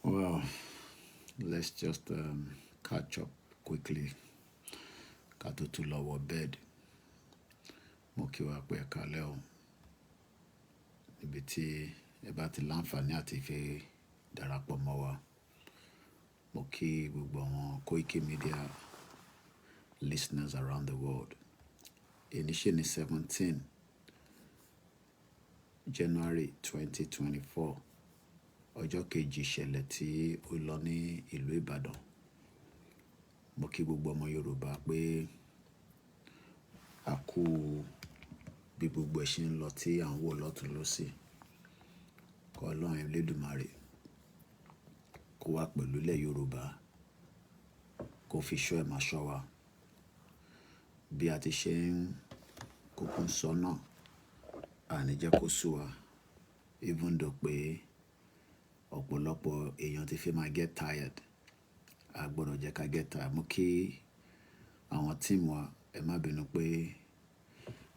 Well, let's just catch up quickly. Ká tó tún lọ wọ bed. Mo kí wa pé ẹ káalẹ́ o. Níbi tí ẹ bá ti láǹfààní àti fi darapọ̀ mọ́ wa. Mo kí gbogbo àwọn Koikimedia listeners around the world. Initially 17 January 2024. Ọjọ́ kejì ìṣẹ̀lẹ̀ tí ó lọ ní ìlú Ìbàdàn. Mo kí gbogbo ọmọ Yorùbá pé a kú bí gbogbo ẹ̀ ṣe ń lọ tí à ń wò lọ́tùn lósì. Kọ́ Ọlọ́run Elédùmarè kó wà pẹ̀lú ilẹ̀ Yorùbá, kó fi ṣọ́ ẹ̀ máa ṣọ́ wa. Bí a ti ṣe ń kúkú sọ náà, àní jẹ́ kó sú wa. Even though pé ọ̀pọ̀lọpọ̀ èèyàn ti fi máa get tired. A gbọ́dọ̀ jẹ́ ká get tired. Mo kí àwọn team wa, ẹ má bínú pé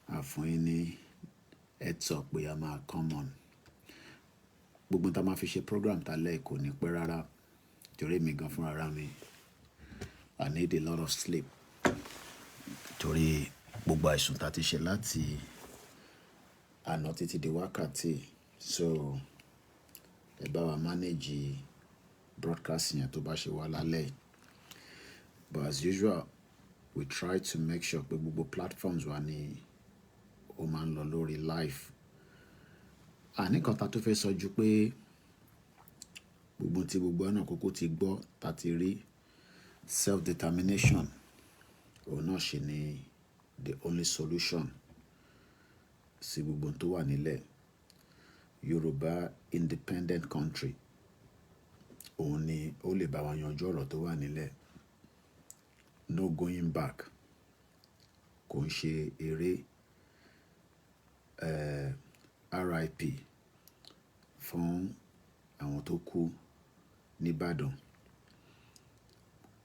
a fún yín ní heads up pé a máa come on. Gbogbo tá máa fi ṣe program tálẹ̀ kò ní pẹ́ rárá. Torí mi gan fún ara mi, I need a lot of sleep. Torí gbogbo àìsùn tá ti ṣe láti àná títí di wákàtí. So ẹ bá wa manage broadcast yẹn tó bá ṣe wà lálẹ́. But as usual, we try to make sure pé gbogbo platforms wa ni ó máa ń lọ lórí live. Àní kan tá tó fẹ́ sọ ju pé gbogbo tí gbogbo ọ̀nà kókó ti gbọ́ tá ti rí self determination. Òun náà ṣe ni the only solution sí gbogbo tó wà nílẹ̀. Yorùbá independent country. Òun ni ó lè bá wa yanjú ọ̀rọ̀ tó wà nílẹ̀. No going back. Kò ń ṣe eré RIP fún àwọn tó kú ní Ìbàdàn.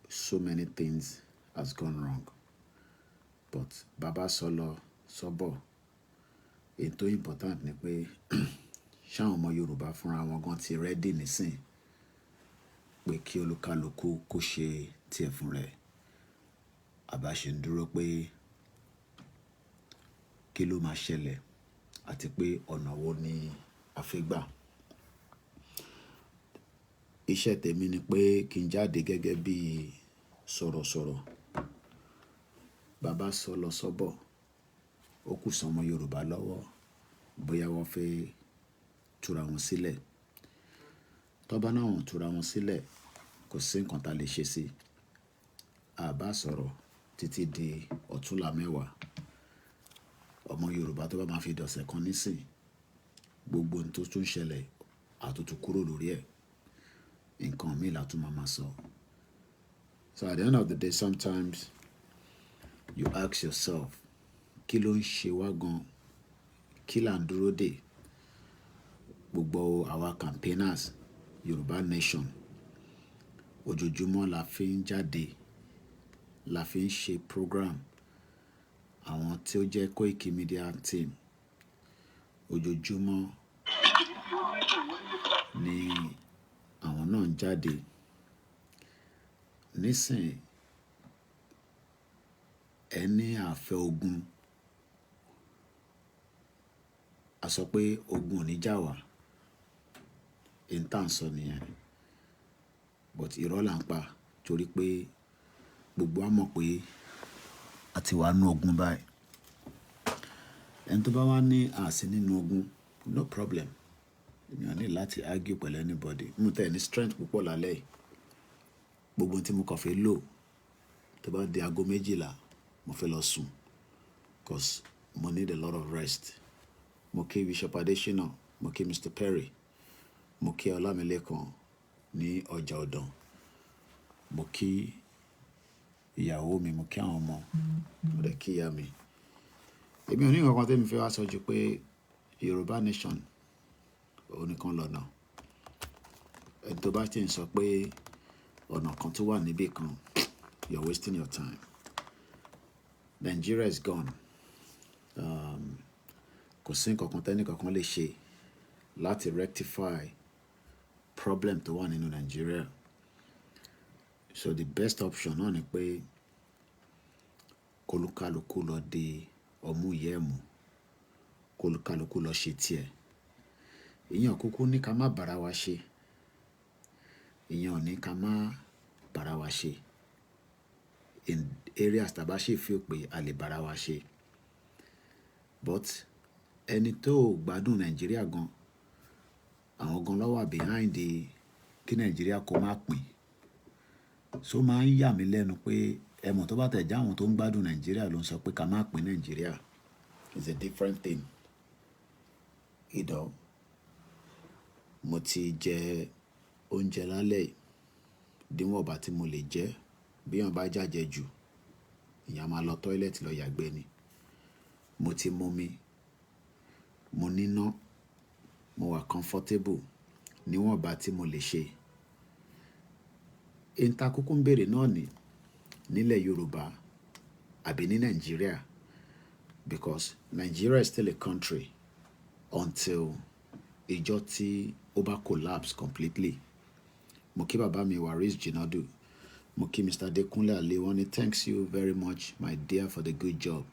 So many things has gone wrong. But bàbá sọ lọ sọ́bọ̀. Èyí tó important ni pé ṣáwọn ọmọ Yorùbá fúnra wọn gan ti ready nísìn pé kí olúkálùkù kó ṣe tiẹ̀ fún rẹ̀. Àbá ṣe ń dúró pé kí ló máa ṣẹlẹ̀ àti pé ọ̀nà wo ni a fẹ́ gbà. Iṣẹ́ tèmi ni pé kí n jáde gẹ́gẹ́ bí sọ̀rọ̀sọ̀rọ̀. Bàbá sọ lọ sọ́bọ̀. Ó kù sọ́mọ Yorùbá lọ́wọ́ bóyá wọ́n fẹ́ túra wọn sílẹ̀. Tọ́ba náà wọ́n túra wọn sílẹ̀, kò sí nǹkan tá lè ṣe sí. A bá sọ̀rọ̀ títí di ọ̀túnla mẹ́wàá. Ọmọ Yorùbá tó bá máa fi dọ̀sẹ̀ kan nísìn, gbogbo ohun tó tún ṣẹlẹ̀ àtútù kúrò lórí ẹ̀. Nǹkan míì la tún máa sọ. So at the end of the day, sometimes you ask yourself, kí ló ń ṣe wá gan? Kí là ń dúró dè? Gbogbo àwa campaigners, Yorùbá nation, ojoojúmọ́ la fi ń jáde, la fi ń ṣe program. Àwọn tí ó jẹ́ Koikimedia team, ojoojúmọ́ ni àwọn náà ń jáde. Nísìn ẹni àfẹ́ ogun. A sọ pé ogun ò ní jà wá. Ìntàn sọ nìyẹn. But irọ́ là ń pa torí pé gbogbo wa mọ̀ pé a ti wà nínú ogun báyìí. Ẹni tó bá wá ní àsí nínú ogun, no problem. Èmi ò ní láti argue pẹ̀lú anybody. Mo tẹ̀ ní strength púpọ̀ lálẹ́ yìí. Gbogbo tí mo kàn fẹ́ lò tó bá di aago 12, mo fẹ́ lọ sùn. Because mo need a lot of rest. Mo kí Bishop Adesina, mo kí Mr. Perry, mo kí Ọlámilékan ní ọjà ọ̀dàn. Mo kí ìyàwó mi, mo kí àwọn ọmọ, mo dẹ̀ kí ìyá mi. Èmi ò ní nǹkan tí mo fẹ́ wá sọ ju pé Yorùbá nation òun nìkan lọ́nà. Ẹni tó bá ti ń sọ pé ọ̀nà kan tó wà níbì kan, you're wasting your time. Nigeria is gone. Kò sí nǹkan kan tẹ́nì kankan lè ṣe láti rectify problem tó wà nínú Nigeria. So the best option náà ni pé kólúkálukú lọ de ọmú yẹ̀mú, kólúkálukú lọ ṣe tiẹ̀. Ìyẹn kúkú ní ká má bára wa ṣe. Ìyẹn ò ní ká má bára wa ṣe. In areas tá bá ṣe feel pé a lè bára wa ṣe. But ẹni tó gbádùn Nigeria gan, àwọn gan ló wà behind kí Nigeria kó má pín. So máa ń yà mí lẹ́nu pé ẹmọ̀ tó bá tẹ̀ já àwọn tó ń gbádùn Nigeria ló ń sọ pé ká má pín Nigeria. It's a different thing. You know, mo ti jẹ oúnjẹ lálẹ́ díwọ̀n bá tí mo lè jẹ. Bí wọ́n bá jájẹ jù, ìyẹn máa lọ toilet lọ yàgbẹ́ ni. Mo ti mumi, mo níná, mo wà comfortable níwọ̀n bá tí mo lè ṣe. Ìta kúkú ń bèrè náà ni nílẹ̀ Yorùbá àbí ní Nigeria, because Nigeria is still a country until ìjọ tí ó bá collapse completely. Mo kí bàbá mi Waris Jinadu, mo kí Mr. Adekunle Ale, wọ́n ní thanks you very much my dear for the good job.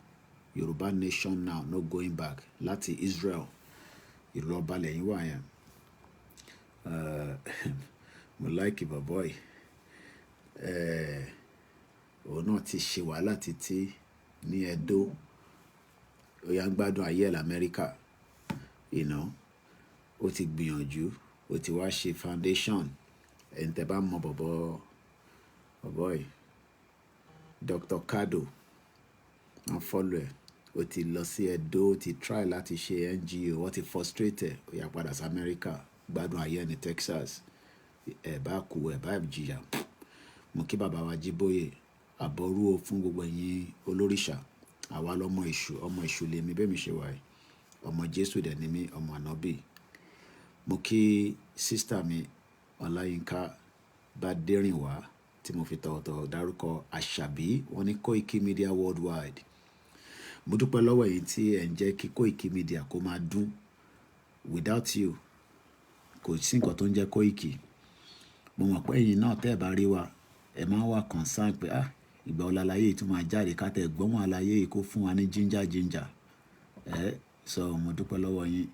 Yoruba nation now, no going back. Láti Israel, ìlú ọba lẹ́yìn wà yẹn. Mo like it, boy. Òun náà ti ṣe wàhálà títí ní Edo. Ó yá ń gbádùn ayé ẹ̀ l'Amẹ́ríkà. You know, ó ti gbìyànjú, ó ti wá ṣe foundation. Ẹni tẹ́ bá mọ boy, Dr. Kado, wọ́n follow ẹ̀. Ó ti lọ sí Edo, ó ti try láti ṣe NGO, ó ti frustrate, ó yá padà sí America, gbádùn ayé ní Texas. Ẹ bá kú, ẹ bá jìyà. Mo kí bàbá wa Jíbóyè, àbọ̀rú o fún gbogbo ẹ̀yin olórìṣà. Àwa lọ́mọ èṣù lèmi bẹ́ẹ̀ mi ṣe wà yìí. Ọmọ Jésù dẹ̀ ni mí, ọmọ ànábì. Mo kí sister mi Ọláyínká Bádérìnwá tí mo fi tọ̀wọ̀tọ̀wọ̀ dárúkọ Àṣàbí, wọ́n ní Koikimedia worldwide. Mo dúpẹ́ lọ́wọ́ yín tí ẹ̀ ń jẹ́ kí Koikimedia kó máa dún. Without you, kò sí nǹkan tó ń jẹ́ Koiki. Mo mọ̀ pé ẹ̀yin náà tẹ́ ẹ̀ bá rí wa, ẹ máa wà concern pé ìgbà wo láláyé yìí tún máa jáde ká tẹ̀ gbọ́n àlàyé yìí kó fún wa ní ginger. So mo dúpẹ́ lọ́wọ́ yín.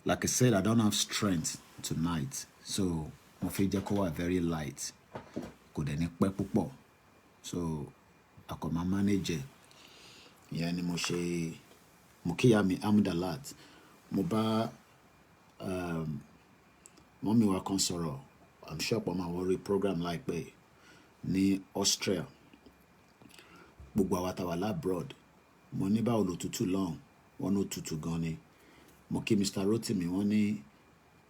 Like I said, I don't have strength tonight. So mo fi jẹ́ kó wà very light. Kò dẹ̀ ní pẹ́ púpọ̀. So àkọ́ máa manage. Ìyẹn ni mo ṣe. Mo kíyà mi Amdalat. Mo bá mọ́mí wa kan sọ̀rọ̀. I'm sure pọ̀ máa wọrí program láìpẹ́ ní Austria. Gbogbo àwa tá wà labroad. Mo ní báwo ló tutù lọ́hùn. Wọ́n ló tutù gan ni. Mo kí Mr. Rotimi, wọ́n ní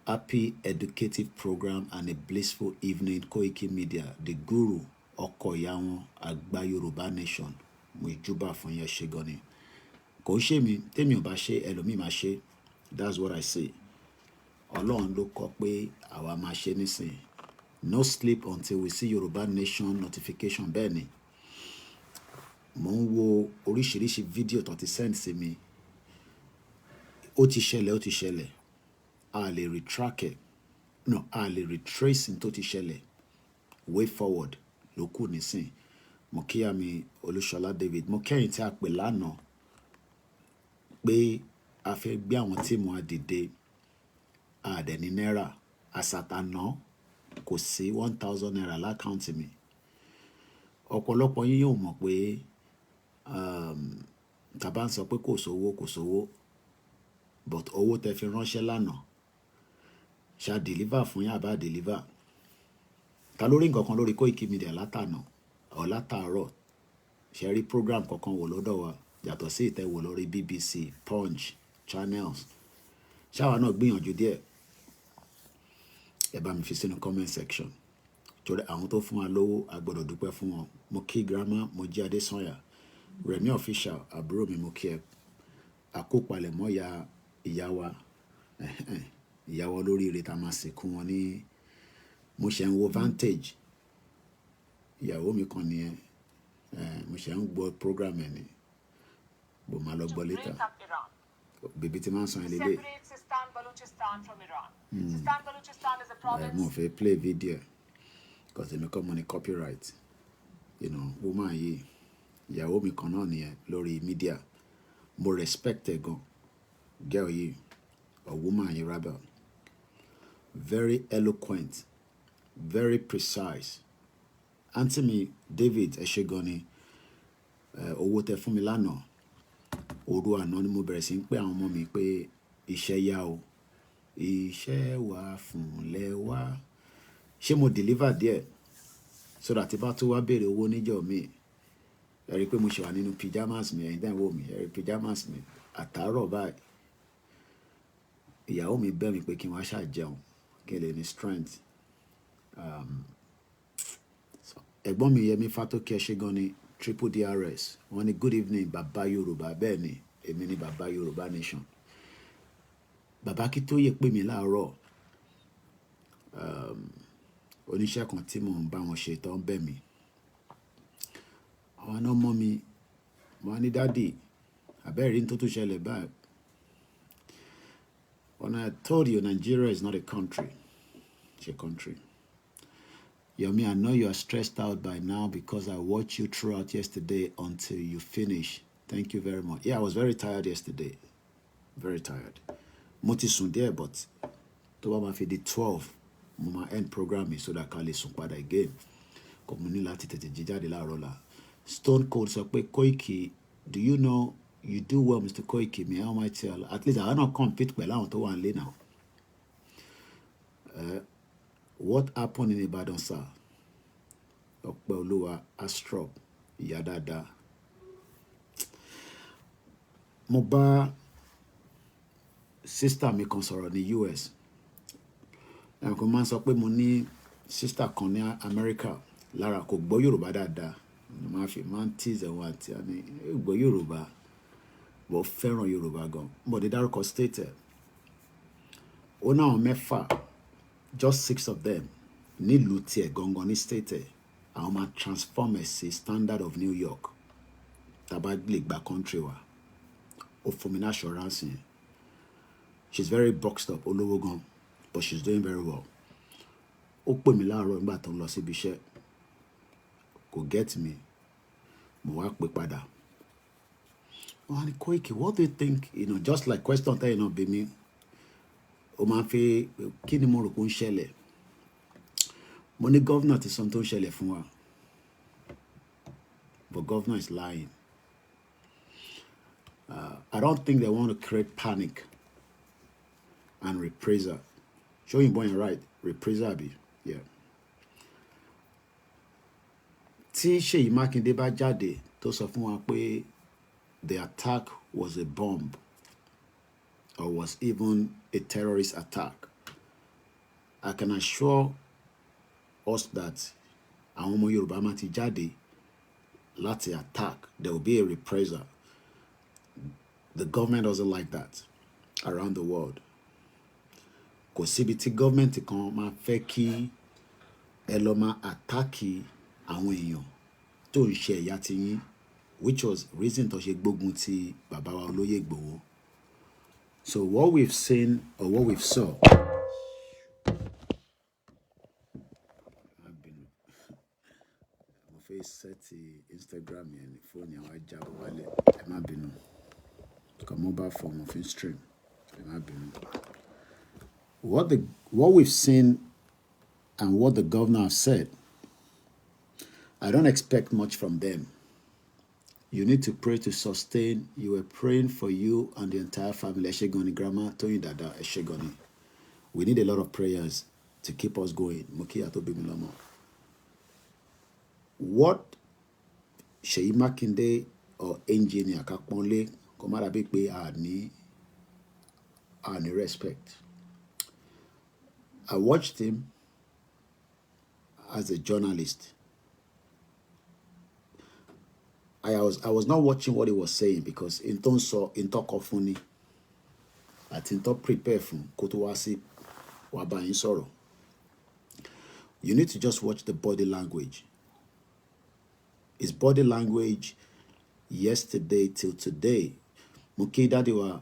happy educative program and a blissful evening Koikimedia. The guru ọkọ ìyá wọn àgbà Yorùbá nation. Mo ìjúbà fún yẹn ṣe gan ni. Kò ṣe mi, tèmi ò bá ṣe ẹlòmíì máa ṣe. That's what I say. Ọlọ́run ló kọ pé àwa máa ṣe nísìn. No sleep until we see Yorùbá nation notification. Bẹ́ẹ̀ ni. Mo ń wo oríṣiríṣi fídíò tó ti send sí mi. Ó ti ṣẹlẹ̀. A lè retract ẹ̀. No, a lè retrace tó ti ṣẹlẹ̀. Way forward ló kù nísìn. Mo kíyà mi Olúṣọlá David. Mo kẹ́yìn tí a pè lánàá pé a fẹ́ gbé àwọn tíìmù àdìde. Àdẹ̀ní náírà àsàtànà kò sí 1,000 naira lákàntì mi. Ọ̀pọ̀lọpọ̀ yín yóò mọ̀ pé tàbá ń sọ pé kò sówó. But owó tẹ́ fi ránṣẹ́ lánàá. Ṣá deliver fún yín àbá deliver. Ta lórí nǹkan kan lórí Koikimedia látànà ọ̀ látàárọ̀. Ṣé rí program kankan wò lọ́dọ̀ wa yàtọ̀ sí ìtẹ̀wò lórí BBC, Punch, Channels. Ṣáwa náà gbìyànjú díẹ̀. Ẹ bá mi fi sínú comment section. Torí àwọn tó fún wa lówó a gbọ́dọ̀ dúpẹ́ fún wọn. Mo kí grandma Mojí Adésànyà, Rẹ̀mí official, àbúrò mi mo kí ẹ. Àkópalẹ̀ mọ́ ìyá wa lórí ire tá máa sìnkú wọn ní. Mo ṣe ń wo Vantage. Ìyàwó mi kan nìyẹn. Mo ṣe ń gbọ́ program ẹ̀ ni. Bó máa lọ gbọ́ later. Bèbí tí máa ń sọ ẹ lélẹ̀. Mo fẹ́ play video because èmi kọ́ mo ní copyright. You know, woman yìí ìyàwó mi kan náà nìyẹn lórí media. Mo respect ẹ gan. Girl yìí, or woman yìí rather. Very eloquent, very precise. Auntie mi David ẹ ṣé gan ni. Owó tẹ fún mi lánàá. Òru àná ni mo bẹ̀rẹ̀ sí ń pè àwọn ọmọ mi pé iṣẹ́ yá o. Iṣẹ́ wà fún lẹ́wà. Ṣé mo deliver díẹ̀? So that bá tó wá béèrè owó níjọ́ mi. Ẹ rí pé mo ṣe wà nínú pyjamas mi, ẹ̀yin dẹ́n wò mí, ẹ rí pyjamas mi. Àtàárọ̀ báyìí. Ìyàwó mi bẹ̀ mí pé kí n wá ṣàjẹun, kí n lè ní strength. Ẹ̀gbọ́n mi Yẹmí Fátókè ẹ ṣé gan ni, triple DRS. Wọ́n ní good evening bàbá Yorùbá. Bẹ́ẹ̀ ni, èmi ni bàbá Yorùbá nation. Bàbá Akíntóyè pè mí láàárọ̀. Oníṣẹ́ kan tí mò ń bá wọn ṣe tó ń bẹ̀ mí. Àwọn náà mọ́ mi. Wọ́n ní daddy, àbẹ́rẹ́ ní tó tún ṣẹlẹ̀ báyìí. When I told you Nigeria is not a country, it's a country. Yomi, I know you are stressed out by now because I watched you throughout yesterday until you finish. Thank you very much. Yeah, I was very tired yesterday. Very tired. Mo ti sùn díẹ̀, but tó bá máa fi di 12, mo máa end program mi so that ká lè sùn padà again. Kò mú ní láti tètè jí jáde láàárọ̀ la. Stone Cold sọ pé Koiki, do you know you do well, Mr. Koiki? May I tell? At least I don't compete pẹ̀lú àwọn tó wà nílé now. What happened in Ibadan, sir? Ọpẹ́ Olúwa Astrop, ìyá dáadáa. Mo bá sister mi kan sọ̀rọ̀ ní US. Ẹnìkan máa ń sọ pé mo ní sister kan ní America. Lára kò gbọ́ Yorùbá dáadáa. Máa ń tease wọn àti àní gbọ́ Yorùbá. Bó fẹ́ràn Yorùbá gan. Mo dé dárúkọ state ẹ̀. Ó náà mẹ́fà, just 6 of them, nílùú tiẹ̀ gangan ní state ẹ̀. Àwọn máa transform ẹ̀ sí standard of New York. Tàbá lè gba country wa. Ó fún mi ní assurance yẹn. She's very boxed up, olówó gan, but she's doing very well. Ó pè mí láàárọ̀ nígbà tó ń lọ síbi iṣẹ́. Kò get me. Mo wá pè padà. Wọ́n ní Koiki, what do you think? You know, just like question tẹ́yìn náà bí mi. Ó máa ń fi kí ni mo rò pé ń ṣẹlẹ̀. Mo ní governor ti sọ tó ń ṣẹlẹ̀ fún wa. But governor is lying. I don't think they want to create panic and reprisal. Showing boy right, reprisal be, yeah. Tí Ṣèyí Mákindé bá jáde tó sọ fún wa pé the attack was a bomb or was even a terrorist attack, I can assure us that àwọn ọmọ Yorùbá máa ti jáde láti attack. There will be a reprisal. The government doesn't like that around the world. Kò síbi tí government kan máa fẹ́ kí ẹ lọ máa attack àwọn èèyàn tó ń ṣe ẹ̀yà ti yín, which was reason tó ṣe gbógun ti bàbá wa Olóyè Ìgbòho. So what we've seen or what we've saw. Mo fẹ́ set Instagram yẹn phone yẹn wá já wálẹ̀. Ẹ má bínú. Got mobile phone of stream. What we've seen and what the governor has said, I don't expect much from them. You need to pray to sustain. You were praying for you and the entire family. Eshegoni grandma, Tony Dada, Eshegoni. We need a lot of prayers to keep us going. What Ṣèyí Mákindé or engineer Kakponle Komara big pay any respect. I watched him as a journalist. I was not watching what he was saying because in talk of funny. I think to prepare from Kotowasi Wabayin Soro. You need to just watch the body language. His body language yesterday till today. Mukida, they were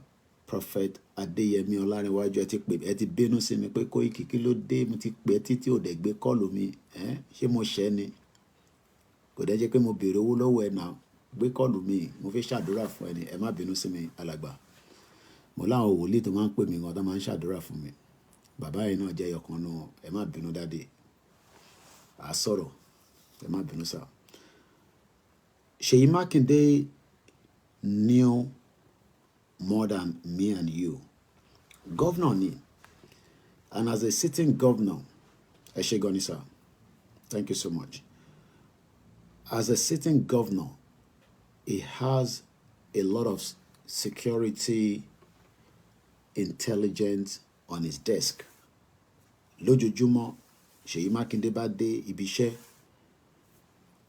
Prophet Adéyẹmí Ọlárẹ̀wájú, ẹ ti bínú sí mi pé Koiki kí ló dé, mo ti pè títí ò dẹ̀ gbé kọ́ọ̀lù mi, ṣé mo ṣẹ́ ni? Kò dẹ́ jẹ́ pé mo béèrè owó lọ́wọ́ ẹ náà, gbé kọ́ọ̀lù mi, mo fẹ́ ṣàdúrà fún ẹ ni, ẹ má bínú sí mi alàgbà. Mo láwọn wòlíì tó máa ń pè mí gan tó máa ń ṣàdúrà fún mi. Bàbá yìí náà jẹ́ ẹyọkan nù wọn, ẹ má bínú dáadé. À sọ̀rọ̀, ẹ má bínú sá. Ṣèyí Mákindé knew more than me and you. Governor ni. And as a sitting governor, ẹ ṣé gan ni sir. Thank you so much. As a sitting governor, he has a lot of security intelligence on his desk. Lójoojúmọ́, Ṣèyí Mákindé bá dé ibi iṣẹ́,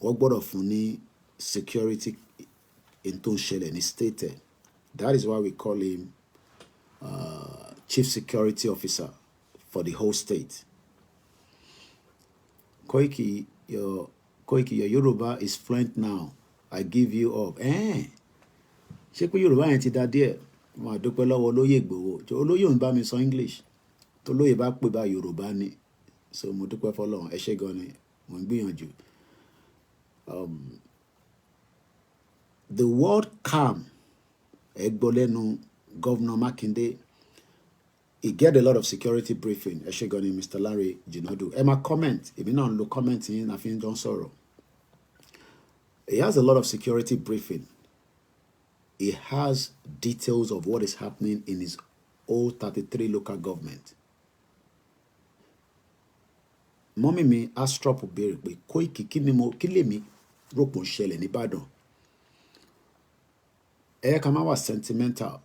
wọ́n gbọ́dọ̀ fún ní security in tó ń ṣẹlẹ̀ ní state. That is why we call him Chief Security Officer for the whole state. Koiki, your Yoruba is fluent now. I give you up. Ṣé pé Yoruba yẹn ti dá díẹ̀? Mo àdúpẹ́ lọ́wọ́ olóyè Ìgbòho. Olóyè ò ń bá mi sọ English. Tolóyè bá pè bá Yoruba ni. So mo dúpẹ́ fọ́lọ́run. Ẹ ṣé gan ni. Mo ń gbìyànjú. The word calm, Egbolenu, Governor Makinde, he get a lot of security briefing. Ẹ ṣé gan ni Mr. Larry Jinadu. Ẹ máa comment. Èmi náà ń lo comment yín àfi ń dán sọ̀rọ̀. He has a lot of security briefing. He has details of what is happening in his all 33 local government. Mọ́mí mi Astrop béèrè pé Koiki kí lèmi rò pé ó ń ṣẹlẹ̀ ní Ìbàdàn. Ká má wà sentimental.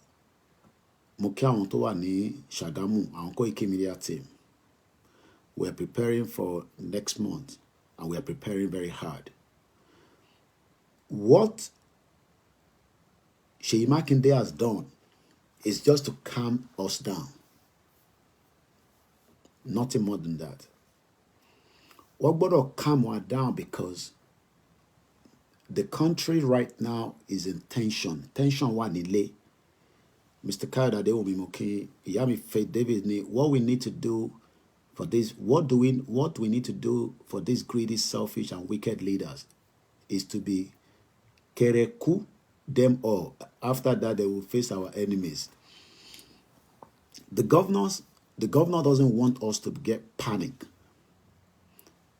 Mo kí àwọn tó wà ní Ṣàgámù, àwọn Koikimedia team. We are preparing for next month and we are preparing very hard. What Ṣèyí Mákindé has done is just to calm us down. Nothing more than that. Wọ́n gbọ́dọ̀ calm us down because the country right now is in tension. Tension wà nílé. Mr. Kayode Adewumi Moki, ìyá mi Faith David ni, what we need to do for this, what we need to do for these greedy, selfish, and wicked leaders is to be kereku them all. After that, they will face our enemies. The governor doesn't want us to get panic,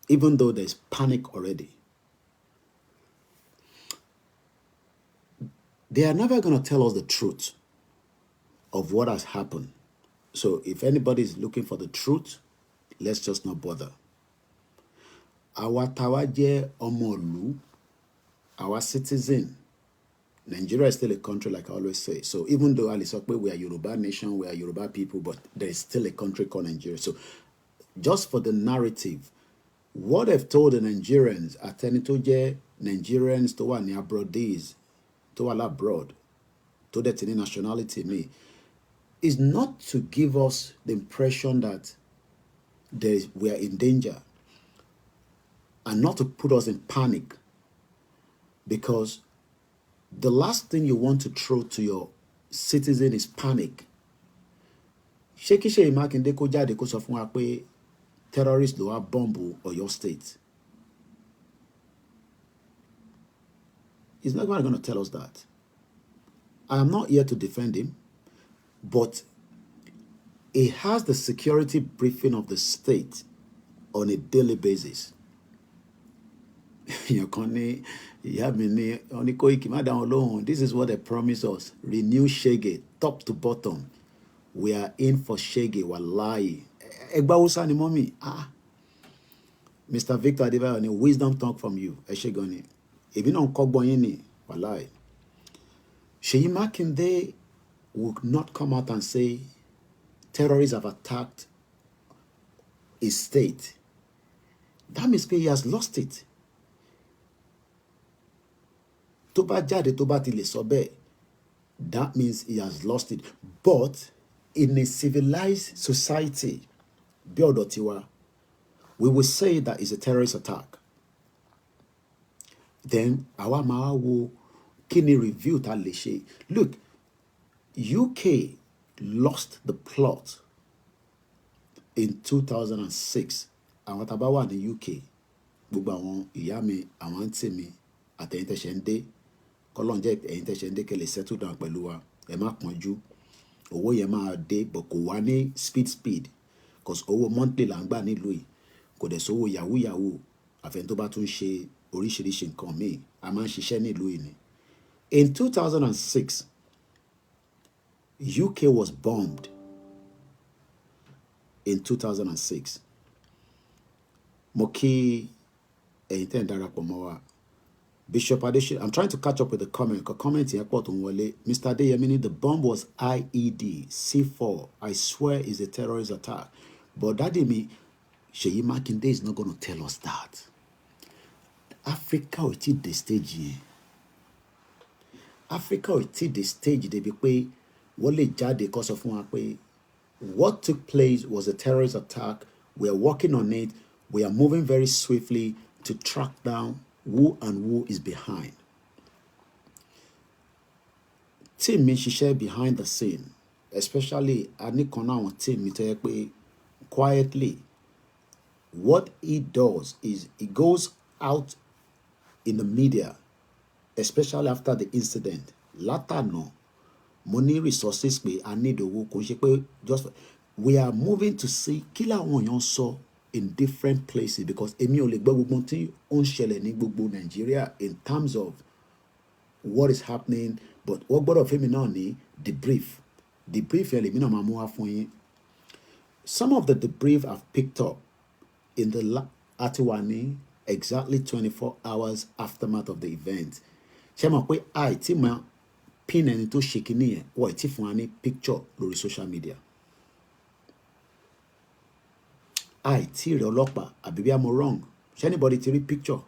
even though there's panic already. They are never going to tell us the truth of what has happened. So if anybody is looking for the truth, let's just not bother. Our tawaje omolu, our citizen, Nigeria is still a country, like I always say. So even though Ali Sokwe, we are Yoruba nation, we are Yoruba people, but there is still a country called Nigeria. So just for the narrative, what they've told the Nigerians, Atenitoje Nigerians to one abroadies, to all abroad, to that any nationality me, is not to give us the impression that we are in danger and not to put us in panic, because the last thing you want to throw to your citizen is panic. Ṣé kí Ṣèyí Mákindé kó jáde kó sọ fún wa pé terrorists ló wá bọ́ǹbù Ọ̀yọ́ state? He's not going to tell us that. I am not here to defend him, but he has the security briefing of the state on a daily basis. This is what they promise us. Renew Shege, top to bottom. We are in for Shege, wallahi. Mr. Victor Adebayo, wisdom talk from you. Eshegoni. Even on Kogboyini, wallahi. Ṣèyí Mákindé would not come out and say terrorists have attacked his state. That means he has lost it. Tó bá jáde tó bá ti lè sọ bẹ́ẹ̀, that means he has lost it. But in a civilized society, bí ọ̀dọ̀ tiwa, we will say that it's a terrorist attack. Then àwa máa wo kí ni review ta lè ṣe. Look, UK lost the plot in 2006. Àwọn tá bá wà ní UK, gbogbo àwọn ìyá mi, àwọn àǹtí mi, àtẹ̀yin tẹ̀ṣẹ̀ ń dé, kọ́lọ́n jẹ́ ẹ̀yin tẹ̀ṣẹ̀ ń dé kẹ́ lè settle down pẹ̀lú wa. Ẹ má pọ́njú. Owó yẹn máa dé, but kò wá ní speed. Because owó monthly là ń gbà nílùú yìí. Kò dẹ̀ sówó yahoo. Àfẹ́ni tó bá tún ṣe oríṣiríṣi nǹkan míì. A máa ń ṣiṣẹ́ nílùú yìí ni. In 2006, UK was bombed. In 2006. Mo kí ẹ̀yin tẹ́ ń darapọ̀ mọ́ wa. Bishop Adeshi, I'm trying to catch up with the comment. Comment here, Mr. Adeyemini, the bomb was IED C4. I swear is a terrorist attack. But that didn't mean Seyi Makinde is not going to tell us that. Africa will take the stage here. Africa will take the stage. They be pé wọ́n lè jáde kó sọ fún wa pé what took place was a terrorist attack. We are working on it. We are moving very swiftly to track down who and who is behind. Team mi ṣiṣẹ́ behind the scene, especially Anikona on team mi tó yẹ pé quietly. What he does is he goes out in the media, especially after the incident. Látànà, mo ní resources pé a need owó kò ṣe pé just we are moving to see kí làwọn èèyàn sọ in different places, because èmi ò lè gbọ́ gbogbo tí ó ń ṣẹlẹ̀ ní gbogbo Nigeria in terms of what is happening, but wọ́n gbọ́dọ̀ fún mi náà ní debrief yẹn lèmi náà máa mú wá fún yín. Some of the debrief I've picked up in the Atiwani exactly 24 hours aftermath of the event. Ṣé mọ̀ pé àìtí máa pin ẹni tó ṣe kíní yẹn wọ́n ti fún wa ní picture lórí social media. Àìtí rẹ̀ ọlọ́pàá àbí bí I'm wrong. Ṣé anybody ti rí picture?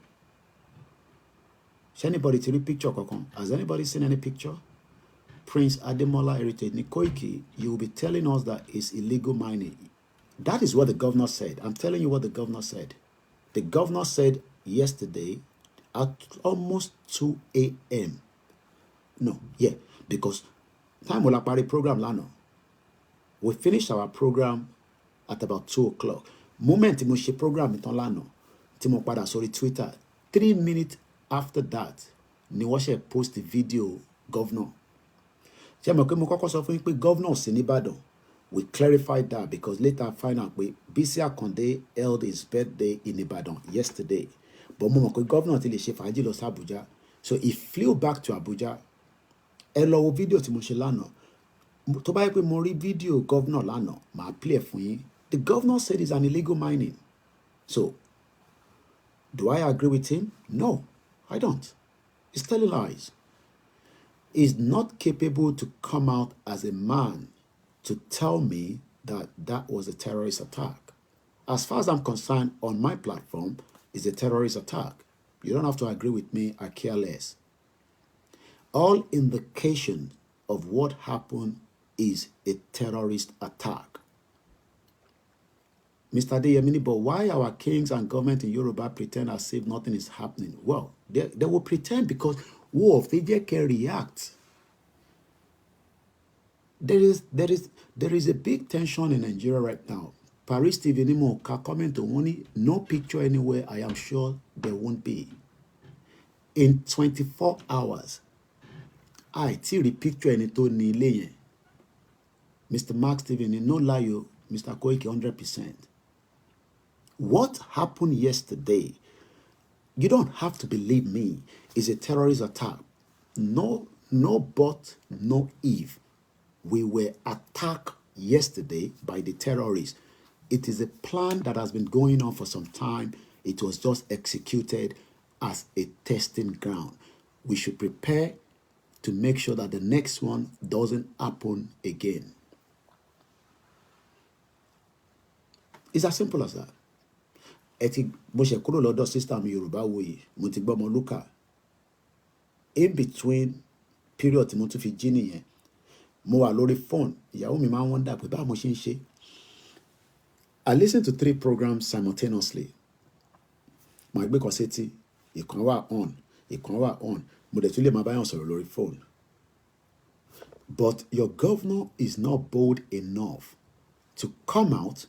Ṣé anybody ti rí picture kankan? Has anybody seen any picture? Prince Ademola Heritage ní Koiki, you will be telling us that it's illegal mining. That is what the governor said. I'm telling you what the governor said. The governor said yesterday at almost 2 a.m. No, yeah, because time will apari program lano. We finished our program at about 2 o'clock. Moment mo ṣe program itan lano, tí mo padà sórí Twitter. 3 minutes after that, ni wọ́n ṣe post the video governor. Ṣé mo pé mo kọ́kọ́ sọ fún yín pé governor sí ní Ìbàdàn. We clarified that because later I find out pé Bisi Akande held his birthday in Ibadan yesterday. But mo mọ̀ pé governor ti lè ṣe fàájì lọ sí Abuja. So he flew back to Abuja. Ẹ lọ wo video tí mo ṣe lánàá. Tó bá yẹ pé mo rí video governor lánàá, màá play fún yín. The governor said it's an illegal mining. So, do I agree with him? No, I don't. He's telling lies. He's not capable to come out as a man to tell me that that was a terrorist attack. As far as I'm concerned, on my platform, it's a terrorist attack. You don't have to agree with me, I care less. All indication of what happened is a terrorist attack. Mr. Adeyemini, but why our kings and government in Yoruba pretend as if nothing is happening? Well, they will pretend because they can react. There is a big tension in Nigeria right now. Paris TV anymore can comment on only no picture anywhere. I am sure there won't be. In 24 hours, I see the picture in it ni ilé. Mr. Mark Steven, no lie, Mr. Koiki 100%. What happened yesterday, you don't have to believe me, is a terrorist attack. No but, no if. We were attacked yesterday by the terrorists. It is a plan that has been going on for some time. It was just executed as a testing ground. We should prepare to make sure that the next one doesn't happen again. It's as simple as that. Mo ṣe kúrò lọ́dọ̀ sister mi Yorùbá Wuyi, mo ti gbọ́ ọmọ Luka. In between period tí mo tún fi jí nìyẹn, mo wà lórí phone, ìyàwó mi máa ń wonder pé báwo mo ṣe ń ṣe. I listen to 3 programs simultaneously. Màá gbé kan sétí, ìkan wà on, ìkan wà on. Mo dẹ̀ tún lè máa báyàn sọ̀rọ̀ lórí phone. But your governor is not bold enough to come out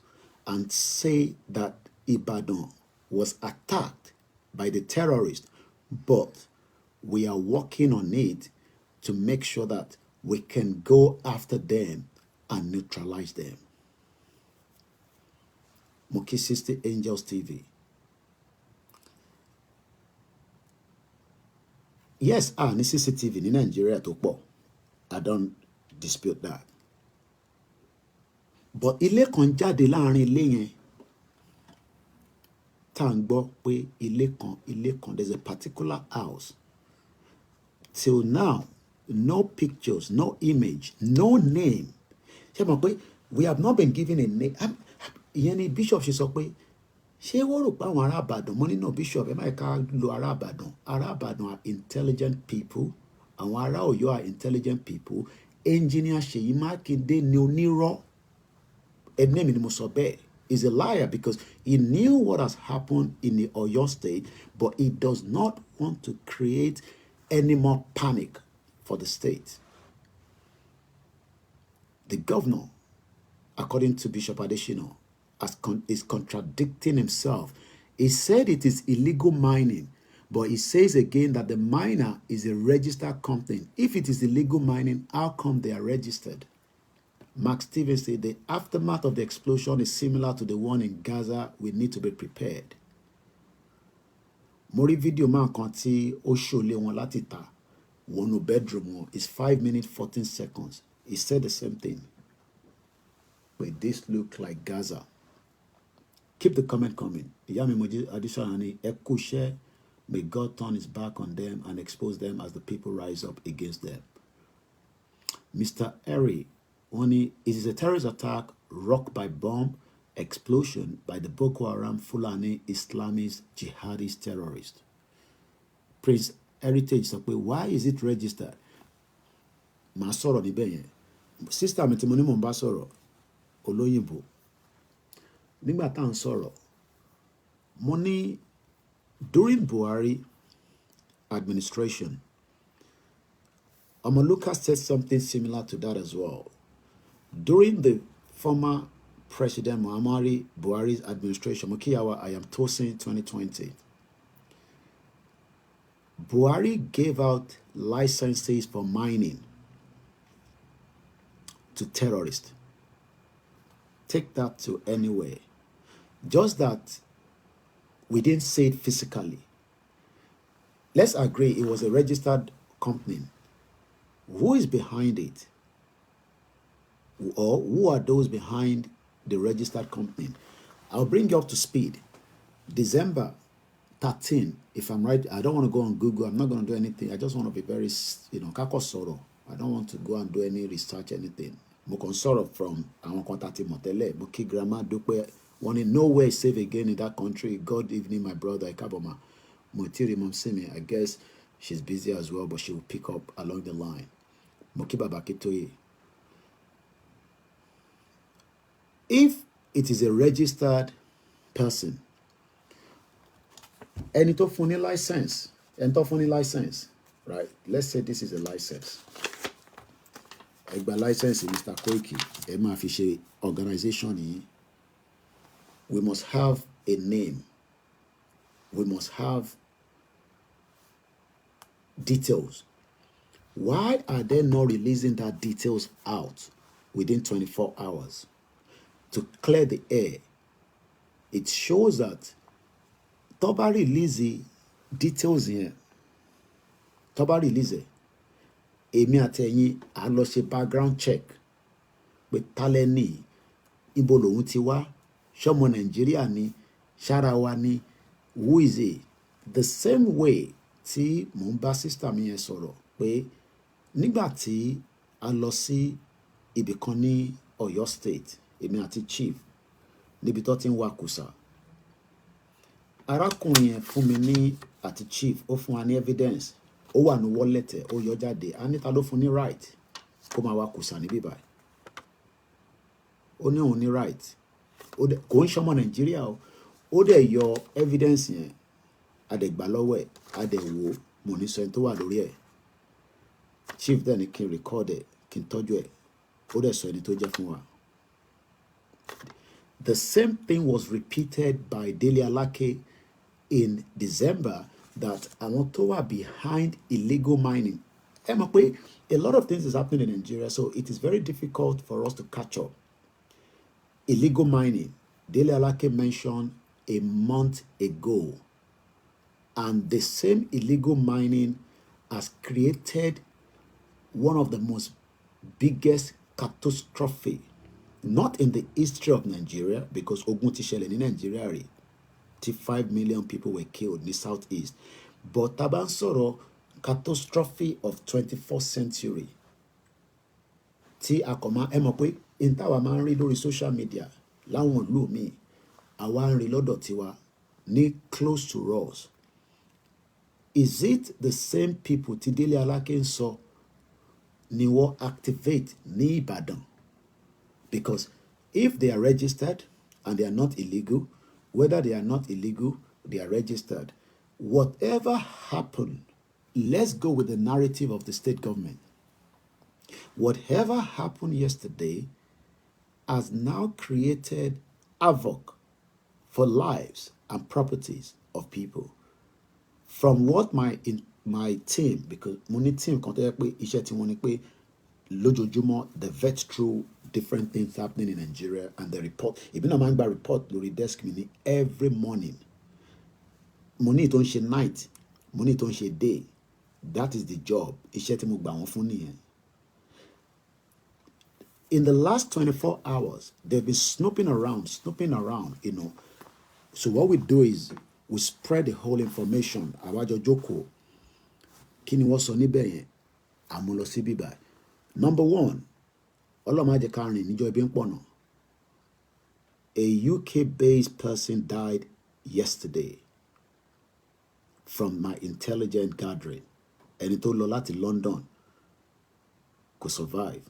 and say that Ibadan was attacked by the terrorists, but we are working on it to make sure that we can go after them and neutralize them. Moki 60 Angels TV. Yes, ní CCTV in Nigeria tó pọ̀. I don't dispute that. But ilé kan jáde láàrin ilé yẹn tá ń gbọ́ pé ilé kan, there's a particular house. Till now, no pictures, no image, no name. Ṣé mọ̀ pé we have not been given a name. Ìyẹn ni Bishop ṣe sọ pé ṣé wọ́n rò pé àwọn ará Ìbàdàn mọ́ nínú Bishop ẹ máa ká lo ará Ìbàdàn. Ará Ìbàdàn are intelligent people. Àwọn ará Ọ̀yọ́ are intelligent people. Engineer Ṣèyí Mákindé ni onírọ́. Ẹni mi ni mo sọ bẹ́ẹ̀. He's a liar because he knew what has happened in the Oyo state, but he does not want to create any more panic for the state. The governor, according to Bishop Adesina, is contradicting himself. He said it is illegal mining, but he says again that the miner is a registered company. If it is illegal mining, how come they are registered? Mark Stevens said the aftermath of the explosion is similar to the one in Gaza. We need to be prepared. Mo rí video man kan tí ó ṣòlé wọn láti ta wọnú bedroom wọn is 5 minutes 14 seconds. He said the same thing. But this look like Gaza. Keep the comment coming. Ìyá mi Mojí Adéṣọ́lá ní ẹ kú iṣẹ́. May God turn his back on them and expose them as the people rise up against them. Mr. Eri, it is a terrorist attack, rocked by bomb, explosion by the Boko Haram Fulani Islamist jihadist terrorist. Prince Heritage sọ pé why is it registered? Màá sọ̀rọ̀ níbẹ̀ yẹn. Sister mi tí mo ní mò ń bá sọ̀rọ̀ olóyìnbó. Nígbà tá à ń sọ̀rọ̀, mo ní during Buhari administration, Amaluka said something similar to that as well. During the former President Muhammadu Buhari's administration, Mokiyawa, I am toasting 2020. Buhari gave out licenses for mining to terrorists. Take that to anywhere. Just that we didn't say it physically. Let's agree it was a registered company. Who is behind it? Or who are those behind the registered company? I'll bring you up to speed. December 13, if I'm right, I don't want to go on Google. I'm not going to do anything. I just want to be very, kako soro. I don't want to go and do any research, anything. Mo kon soro from àwọn contact motele. Mo ki grandma dupe. Want to know where is safe again in that country. God evening, my brother Ikaboma. Motiri mom semi. I guess she's busy as well, but she will pick up along the line. Moki baba kitoye. If it is a registered person, ẹni tó fún ní license, right? Let's say this is a license. Ẹ gba license Mr. Koiki, ẹ máa fi ṣe organization yìí. We must have a name. We must have details. Why are they not releasing that details out within 24 hours to clear the air? It shows that Toba release details here. Toba release èmi àtẹ̀yin a lọ ṣe background check pé talẹ́ni ibo lòun ti wá ṣọmọ Nàìjíríà ni ṣára wa ni who is he? The same way tí mò ń bá sister mi yẹn sọ̀rọ̀ pé nígbà tí a lọ sí ibì kan ní Ọ̀yọ́ state èmi àti chief níbi tó ti ń wa kùsà arákùnrin yẹn fún mi ní àti chief ó fún wa ní evidence ó wà ní wallet ó yọ jáde a níta ló fún ní right kó máa wa kùsà níbí báyìí ó ní òun ní right kò ń ṣọmọ Nàìjíríà ó dẹ̀ yọ evidence yẹn adẹ̀gbà lọ́wọ́ ẹ̀ adẹ̀wò mo ní sọ ẹni tó wà lórí ẹ̀ chief dẹ̀ ní kí n record ẹ̀ kí n tọ́jú ẹ̀ ó dẹ̀ sọ ẹni tó jẹ́ fún wa. The same thing was repeated by Dele Alake in December, that àwọn tó wà behind illegal mining. Ẹ mọ̀ pé a lot of things is happening in Nigeria, so it is very difficult for us to catch up. Illegal mining, Dele Alake mentioned a month ago, and the same illegal mining has created one of the most biggest catastrophe, not in the history of Nigeria, because ogun ti ṣẹlẹ̀ ní Nigeria rí, 5 million people were killed in the southeast, but tá bá ń sọ̀rọ̀ catastrophe of 21st century, tí a kò máa ẹ mọ̀ pé n táwa máa ń rí lórí social media láwọn ìlú míì, àwa ń rí lọ́dọ̀ tiwa ní close to us. Is it the same people tí Dele Alake ń sọ ni wọ́n activate ní Ìbàdàn? Because if they are registered and they are not illegal, whether they are not illegal, they are registered, whatever happened, let's go with the narrative of the state government. Whatever happened yesterday has now created havoc for lives and properties of people. From what my team, because money team kan tó yẹ pé iṣẹ́ tí wọ́n ní pé lójoojúmọ́ they vet through different things happening in Nigeria and the report. Èmi náà máa ń gba report lórí desk mi ní every morning. Money tó ń ṣe night, money tó ń ṣe day. That is the job. Iṣẹ́ tí mo gbà wọ́n fún nìyẹn. In the last 24 hours, they've been snooping around, you know. So what we do is we spread the whole information. Àwájọ jókòó. Kí ni wọ́n sọ níbẹ̀ yẹn? Àmú lọ sí bíbá. Number one, ọlọ́mọ ajẹ́ ká rìn níjọ́ ibi ń pọ̀nà. A UK-based person died yesterday from my intelligent gathering. Ẹni tó lọ láti London kò survive.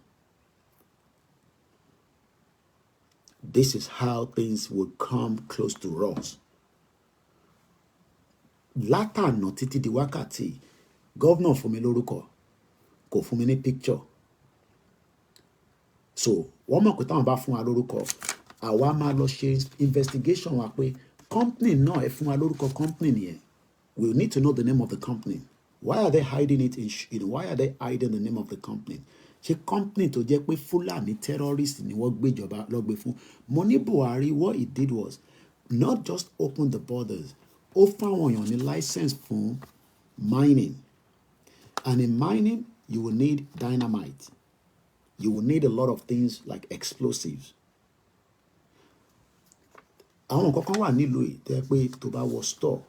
This is how things would come close to us. Látànà títí di wákàtí, governor fún mi lórúkọ, kò fún mi ní picture. So, wọ́n mọ̀ pé táwọn bá fún wa lórúkọ, àwa máa lọ ṣe investigation wa pé company náà ẹ fún wa lórúkọ company nìyẹn. We need to know the name of the company. Why are they hiding it in, why are they hiding the name of the company? Ṣé company tó jẹ́ pé Fúlàní terrorist ni wọ́n gbéjọba lọ́gbé fún? Mo ní Buhari, what he did was not just open the borders, ó fáwọn èèyàn ní license fún mining. And in mining, you will need dynamite. You will need a lot of things like explosives. Àwọn kankan wà nílùú yìí tẹ́ pé tó bá wọ store,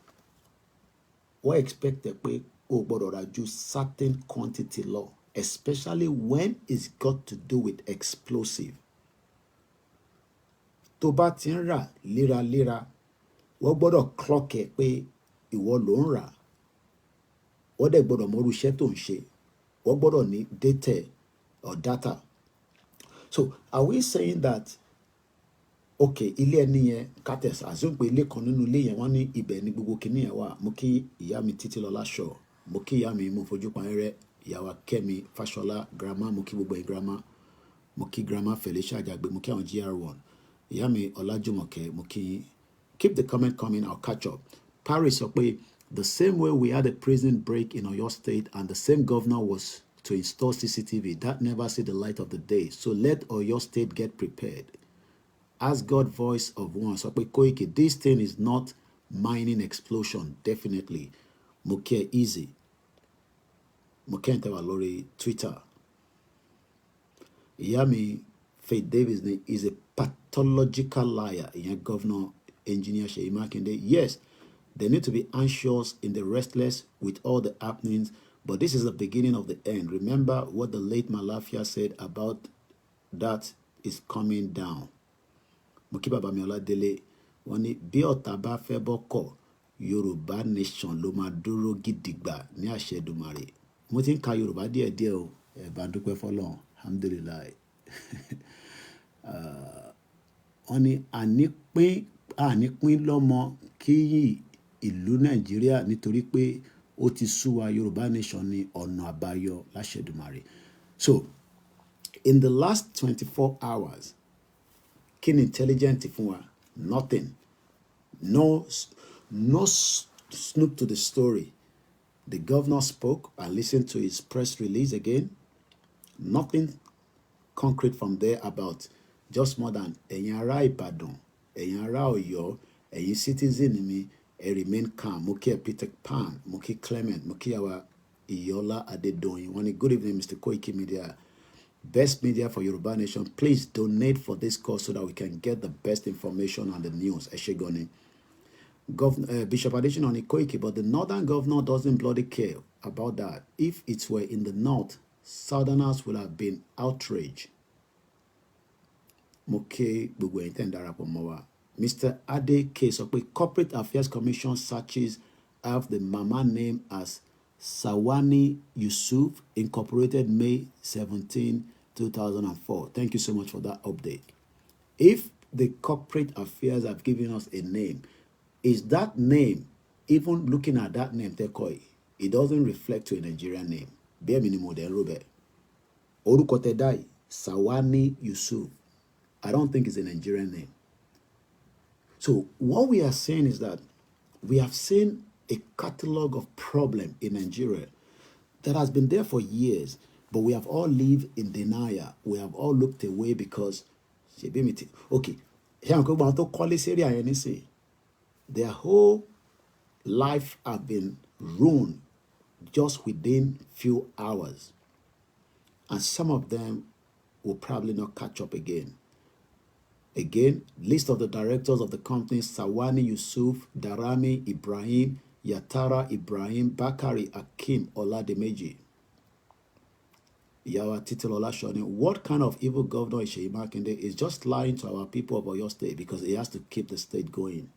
wọ́n expect pé o gbọ́dọ̀ ra ju certain quantity lọ, especially when it's got to do with explosive. Tó bá ti ń rà léraléra, wọ́n gbọ́dọ̀ clock ẹ̀ pé ìwọ ló ń rà. Wọ́n dẹ̀ gbọ́dọ̀ mọ irú iṣẹ́ tó ń ṣe. Wọ́n gbọ́dọ̀ ní data or data. So are we saying that, okay, ilé ẹni yẹn kates assume pé ilé kan nínú ilé yẹn wọ́n ní ibẹ̀ ní gbogbo kinní yẹn wà. Mo kí ìyá mi Títílọlá Shaw, mo kí ìyá mi mo fojú pa rẹ, ìyá wa Kẹ́mi Fáṣọlá grandma, mo kí gbogbo ẹ̀ grandma, mo kí grandma Felicia Àjàgbé, mo kí àwọn GR1, ìyá mi Ọlájùmọ̀kẹ́, mo kí. Keep the comment coming, I'll catch up. Paris sọ pé the same way we had a prison break in Oyo State and the same governor was to install CCTV, that never see the light of the day. So let Oyo State get prepared. Ask God voice of one. So Koiki, this thing is not mining explosion, definitely. Moke easy. Moke Ntewa lórí Twitter. Yami Faith Davis is a pathological liar. Ìyẹn Governor Engineer Seyi Makinde. Yes, they need to be anxious in the restless with all the happenings, but this is the beginning of the end. Remember what the late Malafia said about that is coming down. Mokiba Bamiola Dele, wani bí ọ̀tá bá fẹ́ bọ́kọ̀, Yorùbá nation ló máa dúró gidigba ní àṣẹ Èdùmàrè. Mo ti ń ka Yorùbá díẹ̀díẹ̀ o, ẹ bá dúpẹ́ fọ́lọ́run, alhamdulillah. Wọ́n ní ànípín lọ́mọ kí ìlú Nàìjíríà nítorí pé ó ti sú wa, Yorùbá nation ní ọ̀nà àbáyọ láṣẹ Èdùmàrè. So In the last 24 hours, kí ni intelligent fún wa? Nothing. No snoop to the story. The governor spoke. I listened to his press release again. Nothing concrete from there about just more than ẹ̀yin ará Ìbàdàn, ẹ̀yin ará Ọ̀yọ́, ẹ̀yin citizen mi, remain calm. Mo kí Peter Pan, mo kí Clement, mo kí àwa Ìyọ́lá Adédoyin. Wọ́n ní good evening, Mr. Koikimedia. Best media for Yoruba Nation. Please donate for this cause so that we can get the best information on the news. Ẹ ṣé gan ni. Bishop Adesina on Koiki, but the northern governor doesn't bloody care about that. If it were in the north, southerners would have been outraged. Moke Mr. Ade K. Corporate Affairs Commission searches have the mama name as Sawani Yusuf, Incorporated, May 17, 2004. Thank you so much for that update. If the Corporate Affairs have given us a name, is that name, even looking at that name, Tekoi, it doesn't reflect to a Nigerian name. Be minimum de Robert. Orukotedai, Sawani Yusuf. I don't think it's a Nigerian name. So what we are saying is that we have seen a catalog of problem in Nigeria that has been there for years, but we have all lived in denial. We have all looked away because, okay, their whole life have been ruined just within few hours. And some of them will probably not catch up again. Again, list of the directors of the companies: Sawani Yusuf, Darami Ibrahim, Yatara Ibrahim, Bakari Akim Olademeji. Yawa Titilola Shoni. What kind of evil governor is Seyi Makinde? Is just lying to our people of Oyo State because he has to keep the state going.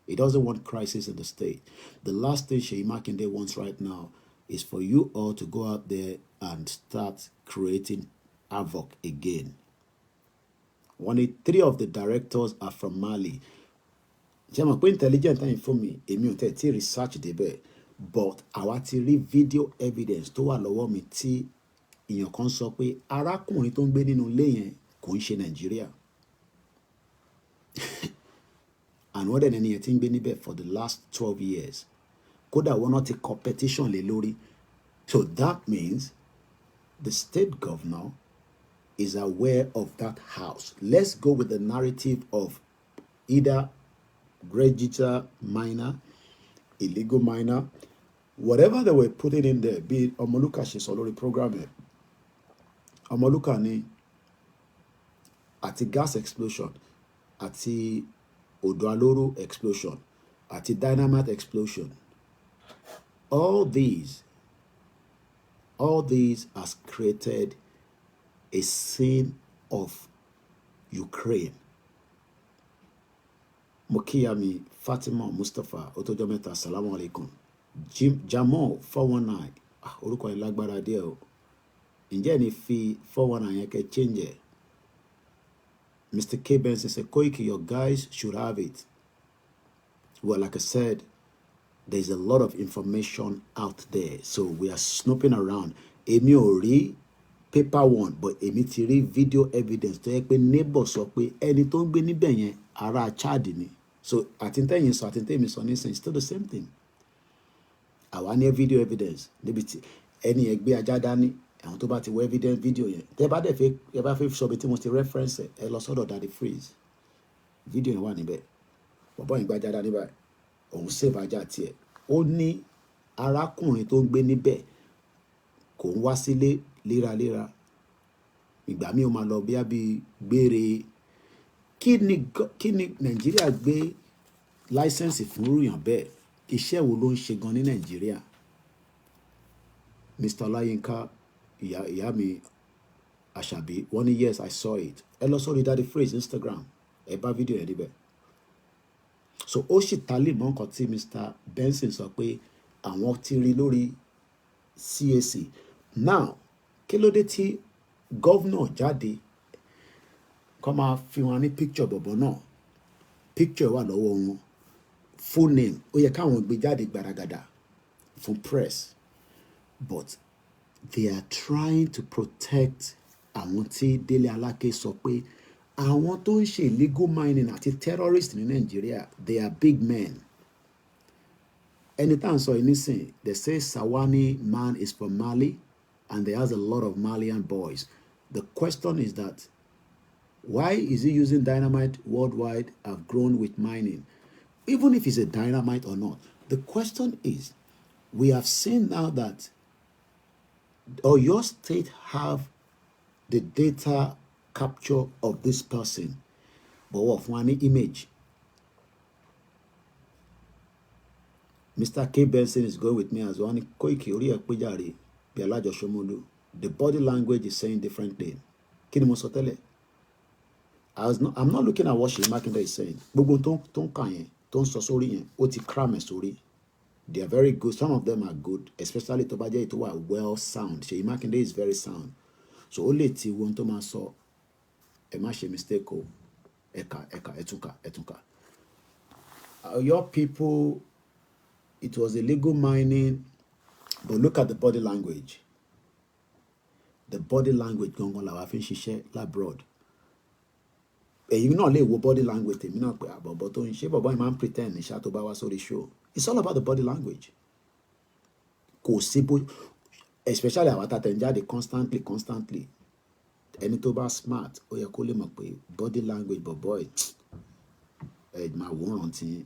He doesn't want crisis in the state. The last thing Seyi Makinde wants right now is for you all to go out there and start creating havoc again. 3 of the directors are from Mali. Jẹ́mọ̀ pé intelligent and for me, èmi ò tẹ̀ research débẹ̀, but àwa ti rí video evidence tó wà lọ́wọ́ mi tí èèyàn kan sọ pé arákùnrin tó ń gbé nínú ilé yẹn kò ń ṣe Nàìjíríà. And wọ́n dẹ̀ ní ẹni tí ń gbé níbẹ̀ for the last 12 years. Kódà wọ́n náà ti competition lé lórí. So that means the state governor is aware of that house. Let's go with the narrative of either registered minor, illegal minor, whatever they were putting in there, be it Omoluka Shisolori programming. Omoluka ni àti gas explosion, àti Odoaloro explosion, àti dynamite explosion. All these has created a scene of Ukraine. Mokiyami Fatima Mustafa Otojometa Assalamu alaikum. Jamal 419 orúkọ ìlágbára díẹ̀ o. Ǹjẹ́ ni fi 419 yẹn kẹ́ change ẹ̀? Mr. K. Benson said, Koiki, your guys should have it. Well, like I said, there's a lot of information out there. So we are snooping around. Èmi ò rí paper one, but èmi ti rí video evidence tó yẹ pé neighbor sọ pé ẹni tó ń gbé níbẹ̀ yẹn ará Chad ni. So àtìntẹ́yìn sọ àtìntẹ́yìn sọ nísìnyí, it's still the same thing. Àwa ní video evidence níbi tí ẹni yẹn gbé ajá dání, àwọn tó bá ti wọ evidence video yẹn. Tẹ́ bá dẹ̀ fẹ́ sọ bí tí mo ti reference ẹ lọ sọ́dọ̀ Daddy Freeze. Video yẹn wà níbẹ̀. Bọ̀bọ́ yẹn gbé ajá dání báyìí. Òun save ajá tiẹ̀. Ó ní arákùnrin tó ń gbé níbẹ̀ kò ń wá sílé léraléra. Ìgbà míì ó máa lọ bí gbére. Kí ni Nàìjíríà gbé láísẹ̀nsì fún rúyàn bẹ́ẹ̀? Iṣẹ́ wo ló ń ṣe gan ní Nàìjíríà? Mr. Olayinka ìyá mi Àṣàbí wọ́n ní yes, I saw it. Ẹ lọ sórí Daddy Freeze Instagram. Ẹ bá fídíò yẹn níbẹ̀. So ó sì tálè mọ́ nǹkan tí Mr. Benson sọ pé àwọn ti rí lórí CAC. Now, kí ló dé tí gọ́vnà jáde kó máa fi wọn ní picture bọ̀bọ̀ náà? Picture wà lọ́wọ́ wọn. Full name. Ó yẹ káwọn gbé jáde gbàràgàdà fún press. But they are trying to protect àwọn tí Délé Aláké sọ pé àwọn tó ń ṣe illegal mining àti terrorist ní Nàìjíríà, they are big men. Anytime so anything, they say Sawani man is from Mali and there has a lot of Malian boys. The question is that why is he using dynamite worldwide have grown with mining? Even if it's a dynamite or not, the question is, we have seen now that your state have the data capture of this person, but of one image. Mr. K. Benson is going with me as one. Koiki ori ekpejare bi Alajo Shomolu. The body language is saying different thing. Kí ni mo sọ tẹ́lẹ̀? I'm not looking at what Seyi Makinde is saying. Gbogbo tó ń kà yẹn, tó ń sọ sórí yẹn, ó ti cram ẹ̀ sórí. They are very good. Some of them are good, especially tó bá jẹ́ ètò wà well sound. Seyi Makinde is very sound. So ó lè ti wọ́n tó máa sọ, ẹ má ṣe mistake o. Ẹ̀túnkà. Your people, it was illegal mining, but look at the body language. The body language gangan làwa fi ń ṣiṣẹ́ labroad. Èyí náà lè wo body language tèmi náà pé àbọ̀bọ̀ tó ń ṣe bọ̀bọ̀ yìí máa ń pretend ní ṣá tó bá wá sórí show. It's all about the body language. Kò sí bó, especially àwọn àtàtẹ̀ ń jáde constantly. Ẹni tó bá smart, ó yẹ kó lè mọ̀ pé body language bọ̀bọ̀ ẹ̀ máa wòran tí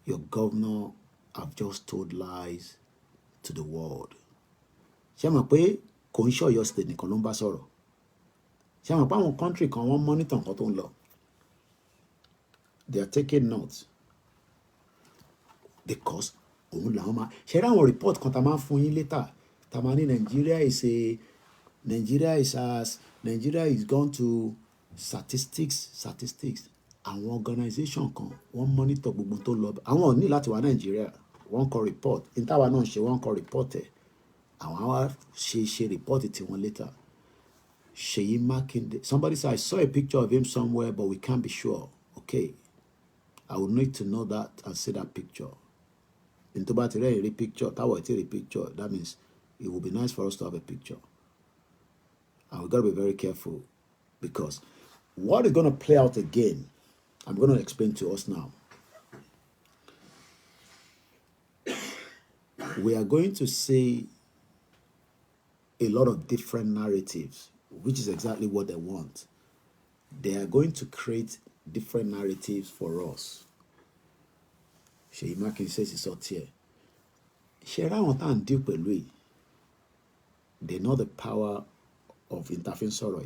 your governor have just told lies to the world. Ṣé mọ̀ pé kò ń ṣọ̀yọ́ state nìkan ló ń bá sọ̀rọ̀? Ṣé mọ̀ pé àwọn country kan wọ́n monitor nǹkan tó ń lọ? They are taking notes because òun làwọn máa ṣe rí àwọn report kan tá a máa ń fún yín later tá a máa ní Nigeria is gone to statistics. Àwọn organization kan wọ́n monitor gbogbo tó lọ. Àwọn ò ní láti wá Nigeria, wọ́n kọ report. In táwa náà ṣe wọ́n kọ report ẹ̀. Àwọn á ṣe report tí wọ́n later. Seyi Makinde. Somebody said, I saw a picture of him somewhere, but we can't be sure. Okay. I would need to know that and see that picture. In tó bá ti rẹ́ ìrí picture, táwọn ti rí picture, that means it would be nice for us to have a picture. And we got to be very careful because what is going to play out again, I'm going to explain to us now. We are going to see a lot of different narratives, which is exactly what they want. They are going to create different narratives for us. Seyi Makinde says it's out here. Shera won tan deal pẹ̀lú yìí. They know the power of interfering sorrow.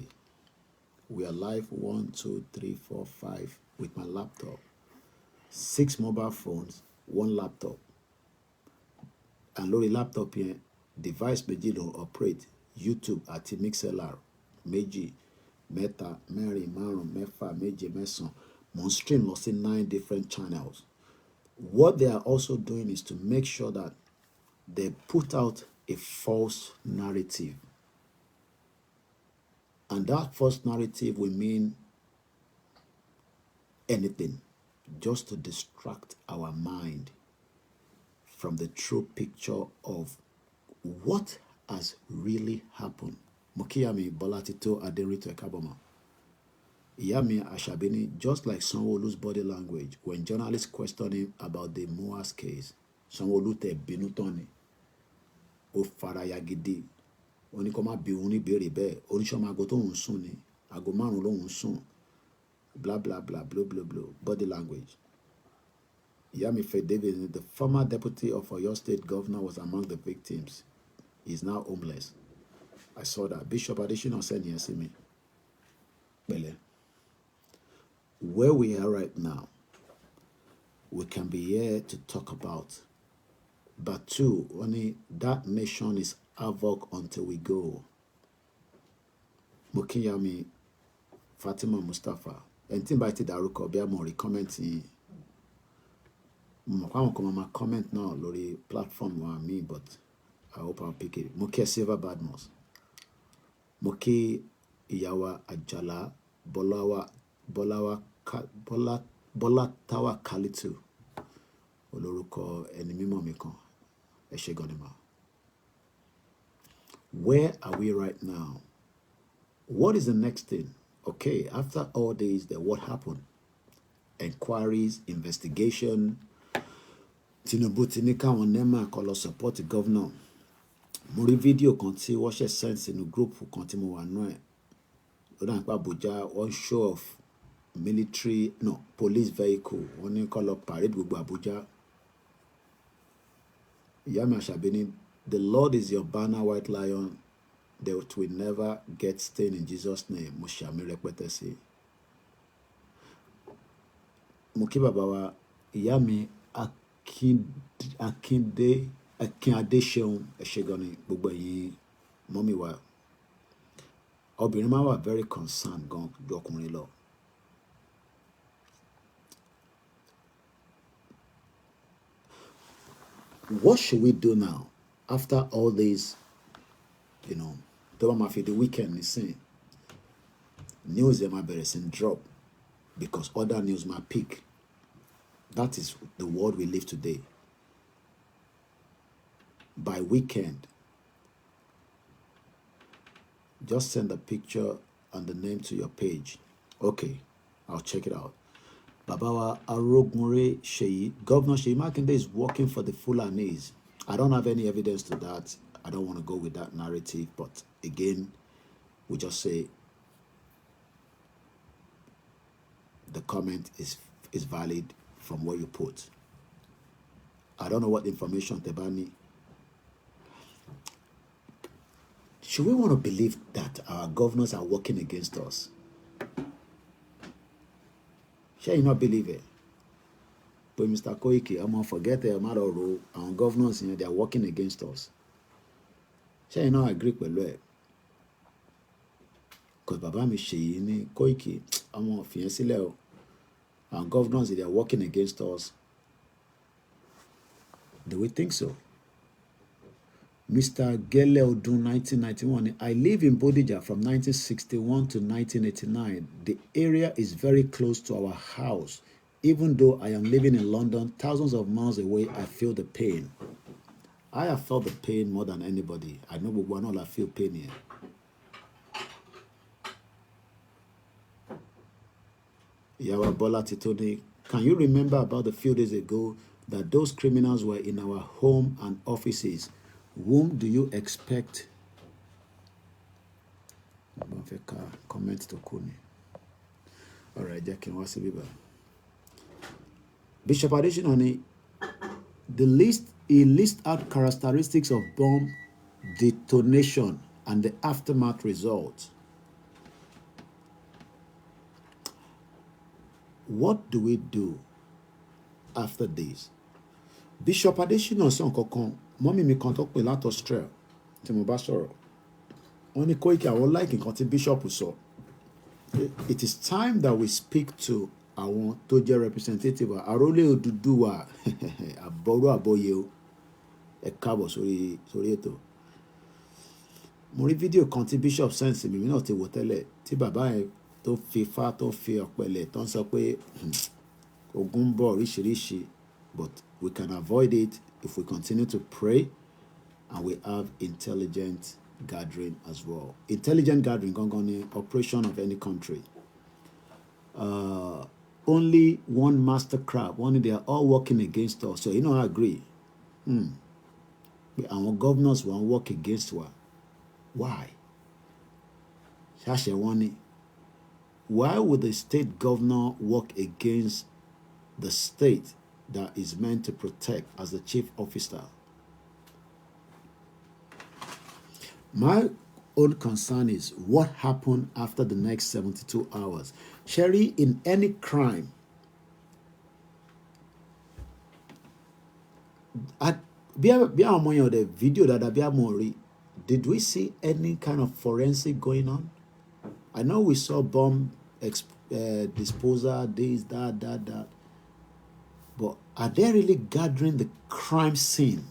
We are live 1, 2, 3, 4, 5 with my laptop. 6 mobile phones, 1 laptop. And lórí laptop here, device méjì ló operate. YouTube àti MixLR méjì, mẹ́ta, mẹ́rin, márùn, mẹ́fà, méje, mẹ́sàn. Mo stream lọ sí 9 different channels. What they are also doing is to make sure that they put out a false narrative. And that false narrative will mean anything just to distract our mind from the true picture of what has really happened. Mokiyami Bolatito Aderito Ekaboma. Iyami Ashabini, just like Sanwo-Olu's body language, when journalists questioned him about the Moas case, Sanwo-Olu te binutoni, o faraya gidi, oni ko ma bi òun ní béèrè bẹ́ẹ̀, oníṣọ́mọ ago tó ń sùn ni, ago márùn ló ń sùn, blah blah blah, blah, body language. Iyami Faye David, the former deputy of Oyo State governor, was among the victims. He is now homeless. I saw that. Bishop Adesina said yes to me. Bele. Where we are right now, we can be here to talk about. But two, only that nation is havoc until we go. Mokiyami Fatima Mustafa. And think by the Daruko, be more commenting. I'm comment now lórí platform wa me, but I hope I'll pick it. Moki Silver Badmus. Moki Iyawa Ajala Bolatawa Kalitu. Olórúkọ ẹni mímọ́ mi kan. Ẹ ṣé gan ni ma. Where are we right now? What is the next thing? Okay, after all this, then what happened? Inquiries, investigation. Tinubu ti ní káwọn NEMA kó lọ support governor. Mo rí fídíò kan tí wọ́n ṣe send sínú group kan tí mo wà nú ẹ̀. Ó dà nípa Abuja, one show of military, no, police vehicle. Wọ́n ní kó lọ parade gbogbo Abuja. Ìyá mi Àṣàbí ní, the Lord is your banner, white lion. That will never get stained in Jesus' name. Mo ṣàmì rẹpẹtẹ sí. Mo kí bàbá wa, ìyá mi Akínadé Ṣeun, ẹ ṣé gan ni gbogbo ẹ̀yin mọ́mì wa. Obìnrin máa wà very concerned gan ju ọkùnrin lọ. What should we do now after all this, you know, tó bá máa fi the weekend nísìn, news ẹ̀ máa bẹ̀rẹ̀ sí drop because other news máa peak. That is the world we live today. By weekend, just send a picture and the name to your page. Okay, I'll check it out. Babawa Arogunre Sheyi, Governor Sheyi Makinde is working for the Fulanis. I don't have any evidence to that. I don't want to go with that narrative, but again, we just say the comment is valid from what you put. I don't know what information Tebani. Should we want to believe that our governors are working against us? Shall you not believe it? But Mr. Koiki, I'm going to forget the matter of our governors, you know, they are working against us. Shall you not agree with that? Because Baba mi Sheyi ni Koiki, I'm going to fiancé our governors, they are working against us. Do we think so? Mr. Gele Odun, 1991. I live in Bodija from 1961 to 1989. The area is very close to our house. Even though I am living in London, thousands of miles away, I feel the pain. I have felt the pain more than anybody. I know we all I feel pain here. Yawa Bola Titoni, can you remember about a few days ago that those criminals were in our home and offices? Whom do you expect? Comment to Kuni. All right, Jackie, what's the Bishop Adesina, he lists out characteristics of bomb detonation and the aftermath results. What do we do after this? Bishop Adesina sọ nǹkan kan, mọ́mí mi kan tó pè láti Australia tí mo bá sọ̀rọ̀. Wọ́n ní Koiki àwọn like nǹkan tí Bishop sọ. It is time that we speak to àwọn tó jẹ́ representative àrólé Odùduwà àbọ̀rú àbọ̀yé o. Ẹ káàbọ̀ sórí ètò. Mo rí fídíò kan tí Bishop send sí mi náà ti wò tẹ́lẹ̀ tí bàbá yẹn tó fi fá tó fi ọ̀pẹ̀lẹ̀ tó ń sọ pé ogun ń bọ̀ oríṣiríṣi, but we can avoid it if we continue to pray and we have intelligent gathering as well. Intelligent gathering, gongoni, operation of any country. Only one master crab, only they are all working against us. So, you know, I agree. Our governors won't work against us. Why? Why would the state governor work against the state that is meant to protect as the chief officer? My own concern is what happened after the next 72 hours. Sherry, in any crime, the video that did we see any kind of forensic going on? I know we saw bomb disposal, this, that. But are they really gathering the crime scene?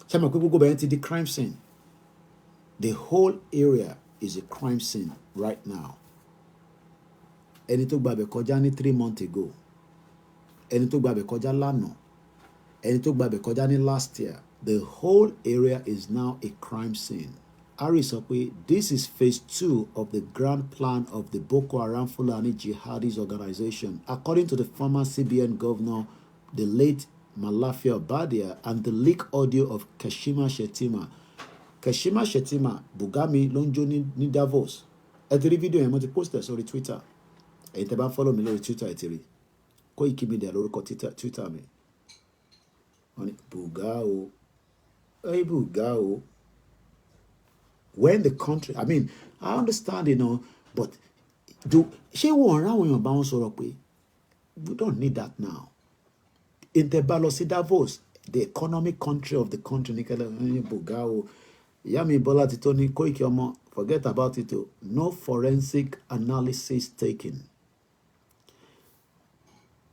Some people go back to the crime scene. The whole area is a crime scene right now. Ẹni tó gbàbẹ̀ kọjá ní 3 months ago. Ẹni tó gbàbẹ̀ kọjá lánàá. Ẹni tó gbàbẹ̀ kọjá ní last year. The whole area is now a crime scene. Harry sọ pé this is phase 2 of the grand plan of the Boko Haram Fulani Jihadis organization, according to the former CBN governor, the late Malafia Badia, and the leak audio of Kashima Shettima. Kashima Shettima, Bugami ló ń jó ní Davos. Ẹ ti rí fídíò yẹn, mo ti post ẹ̀ sórí Twitter. Ẹ̀yin tẹ́ bá follow mi lórí Twitter ẹ ti rí. Koikimedia lórúkọ Twitter mi. Wọ́n ní Buga o. Hey, Buga o. When the country, I mean, I understand, but ṣé wọ́n ráwọn èèyàn bá wọn sọ̀rọ̀ pé we don't need that now. In the Balosi Davos, the economic country of the country, Bugao, Yami Bola Titoni, Koiki Omo, forget about it. No forensic analysis taken.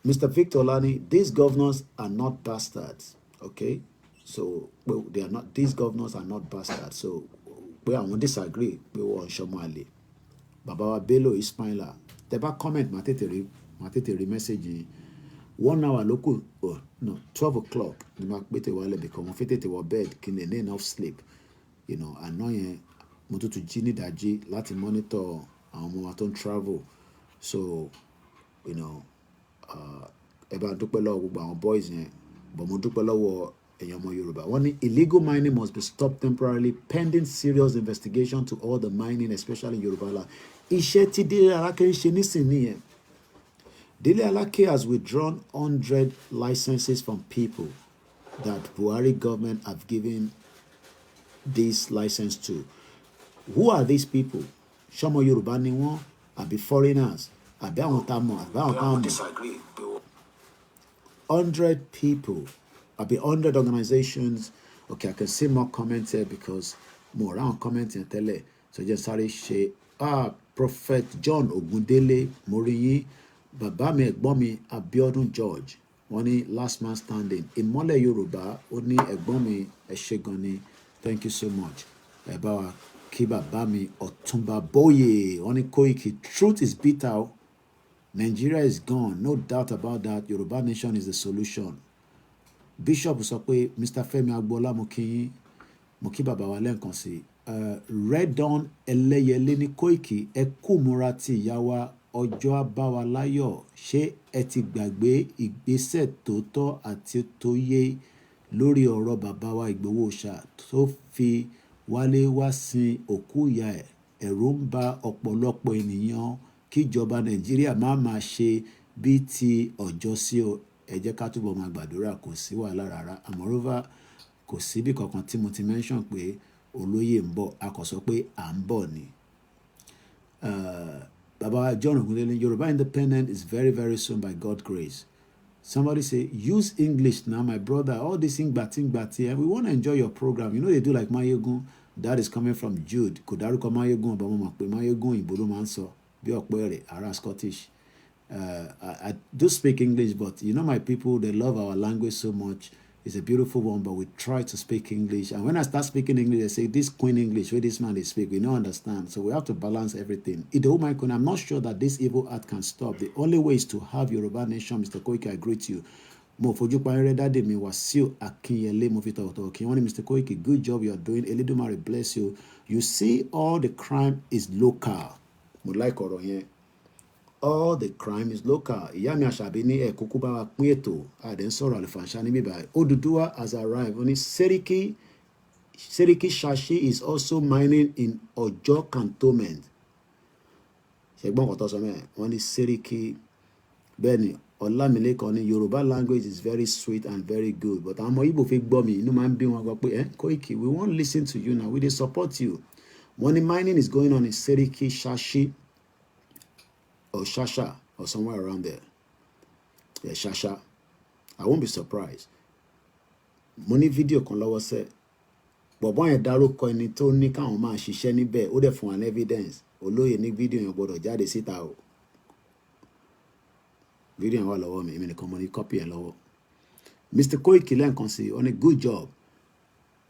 Mr. Victor Lani, these governors are not bastards, okay? So, well, they are not. These governors are not bastards. So, we won't disagree. We will on Shomali. Baba Bello Ismaila. Teba comment, matete message. 1 hour local, 12 o'clock. The mark bete wale become fitted to bed, can enough sleep. Annoying moto to Gini Daji, Latin monitor, and travel. So, about dupelo with our boys, but Mudupelo Yoruba. One illegal mining must be stopped temporarily pending serious investigation to all the mining, especially in Yoruba land. Isheti Dele Alake Shenisini. Dele Alake has withdrawn 100 licenses from people that Buhari government have given this license to. Who are these people? Shomo Yoruba ni won, abi foreigners, abi awon ta mo, abi awon ta mo. Disagree. 100 people. I'll be 100 organizations. Okay, I can see more comments here because more around commenting tele. So just sorry, Prophet John Ogundele Moriyi, Baba mi ẹ̀gbọ́n mi Abiodun George. Wọ́n ní last man standing. Ìmọ́lẹ̀ Yorùbá, ó ní ẹ̀gbọ́n mi ẹ ṣé gan ni. Thank you so much. Ẹ bá wa kí bàbá mi Ọ̀túnba Bóyè. Wọ́n ní Koiki, truth is bitter. Nigeria is gone, no doubt about that. Yoruba nation is the solution. Bishop sọ pé Mr. Femi Agbola mo kí bàbá wa lẹ́ǹkan sí. Red Dawn Ẹlẹ́yẹlé ní Koiki, ẹ kú múra ti ìyá wa ọjọ́ abáwa láyọ̀. Ṣé ẹ ti gbàgbé ìgbésẹ̀ tó tọ́ àti tó yẹ lórí ọ̀rọ̀ bàbá wa Ìgbòho Òòṣà tó fi wálé wá sin òkú ìyá ẹ̀? Ẹ̀rù ń ba ọ̀pọ̀lọpọ̀ ènìyàn kíjọba Nàìjíríà máa ṣe bí ti ọjọ́ sí o. Ẹ jẹ́ ká túbọ̀ máa gbàdúrà, kò sí wàhálà rárá. Àmọ́rọ́fà kò síbì kankan tí mo ti mention pé olóyè ń bọ̀, a kò sọ pé à ń bọ̀ ni. Baba John Ogundele, Yoruba independent is very, very soon by God's grace. Somebody say, use English now, my brother. All this ngbati, and we want to enjoy your program. They do like Mayegun. That is coming from Jude. Kodaruko Mayegun, but mama pe Mayegun Ibodo Manso. Be Okwere, Ara Scottish. I do speak English, but my people, they love our language so much. It's a beautiful one, but we try to speak English. And when I start speaking English, they say, this Queen English, where this man they speak, we don't understand. So we have to balance everything. I'm not sure that this evil art can stop. The only way is to have Yoruba nation. Mr. Koiki, I greet you. Mo fojú parí dáde mi Wasiu Akinyele mo fi tọ̀wọ̀tọ̀wọ̀ kí wọ́n ní Mr. Koiki, good job you are doing. Elédùmarè bless you. You see, all the crime is local. Mo like ọ̀rọ̀ yẹn. All the crime is local. Ìyá mi Àṣàbí ní ẹ̀kúkú bá wa pín ètò àdé ń sọ̀rọ̀ àlùfànṣá ní bíbá. Odùduwà has arrived. Wọ́n ní Seriki Shashi is also mining in Ọ̀jọ́ cantonment. Ṣẹ̀gbọ́n kan tó sọ mẹ́rin. Wọ́n ní Seriki bẹ́ẹ̀ ni Ọlámilékan ní Yoruba language is very sweet and very good. But àwọn ọmọ Igbo fi gbọ́ mi inú máa ń bí wọn gbọ́ pé Koiki, we won't listen to you now. We dey support you. Wọ́n ní mining is going on in Seriki Shashi. Or Shasha, or somewhere around there. Yeah, Shasha. I won't be surprised. Money video kan lọ́wọ́ sẹ́. Bọ̀bọ́n yẹn dárúkọ ẹni tó ní káwọn máa ṣiṣẹ́ níbẹ̀. Ó dẹ̀ fún wa ní evidence. Olóyè ní fídíò yẹn gbọ́dọ̀ jáde síta o. Fídíò yẹn wà lọ́wọ́ mi. Èmi nìkan mo ní copy yẹn lọ́wọ́. Mr. Koiki lẹ́ǹkan sí, on a good job.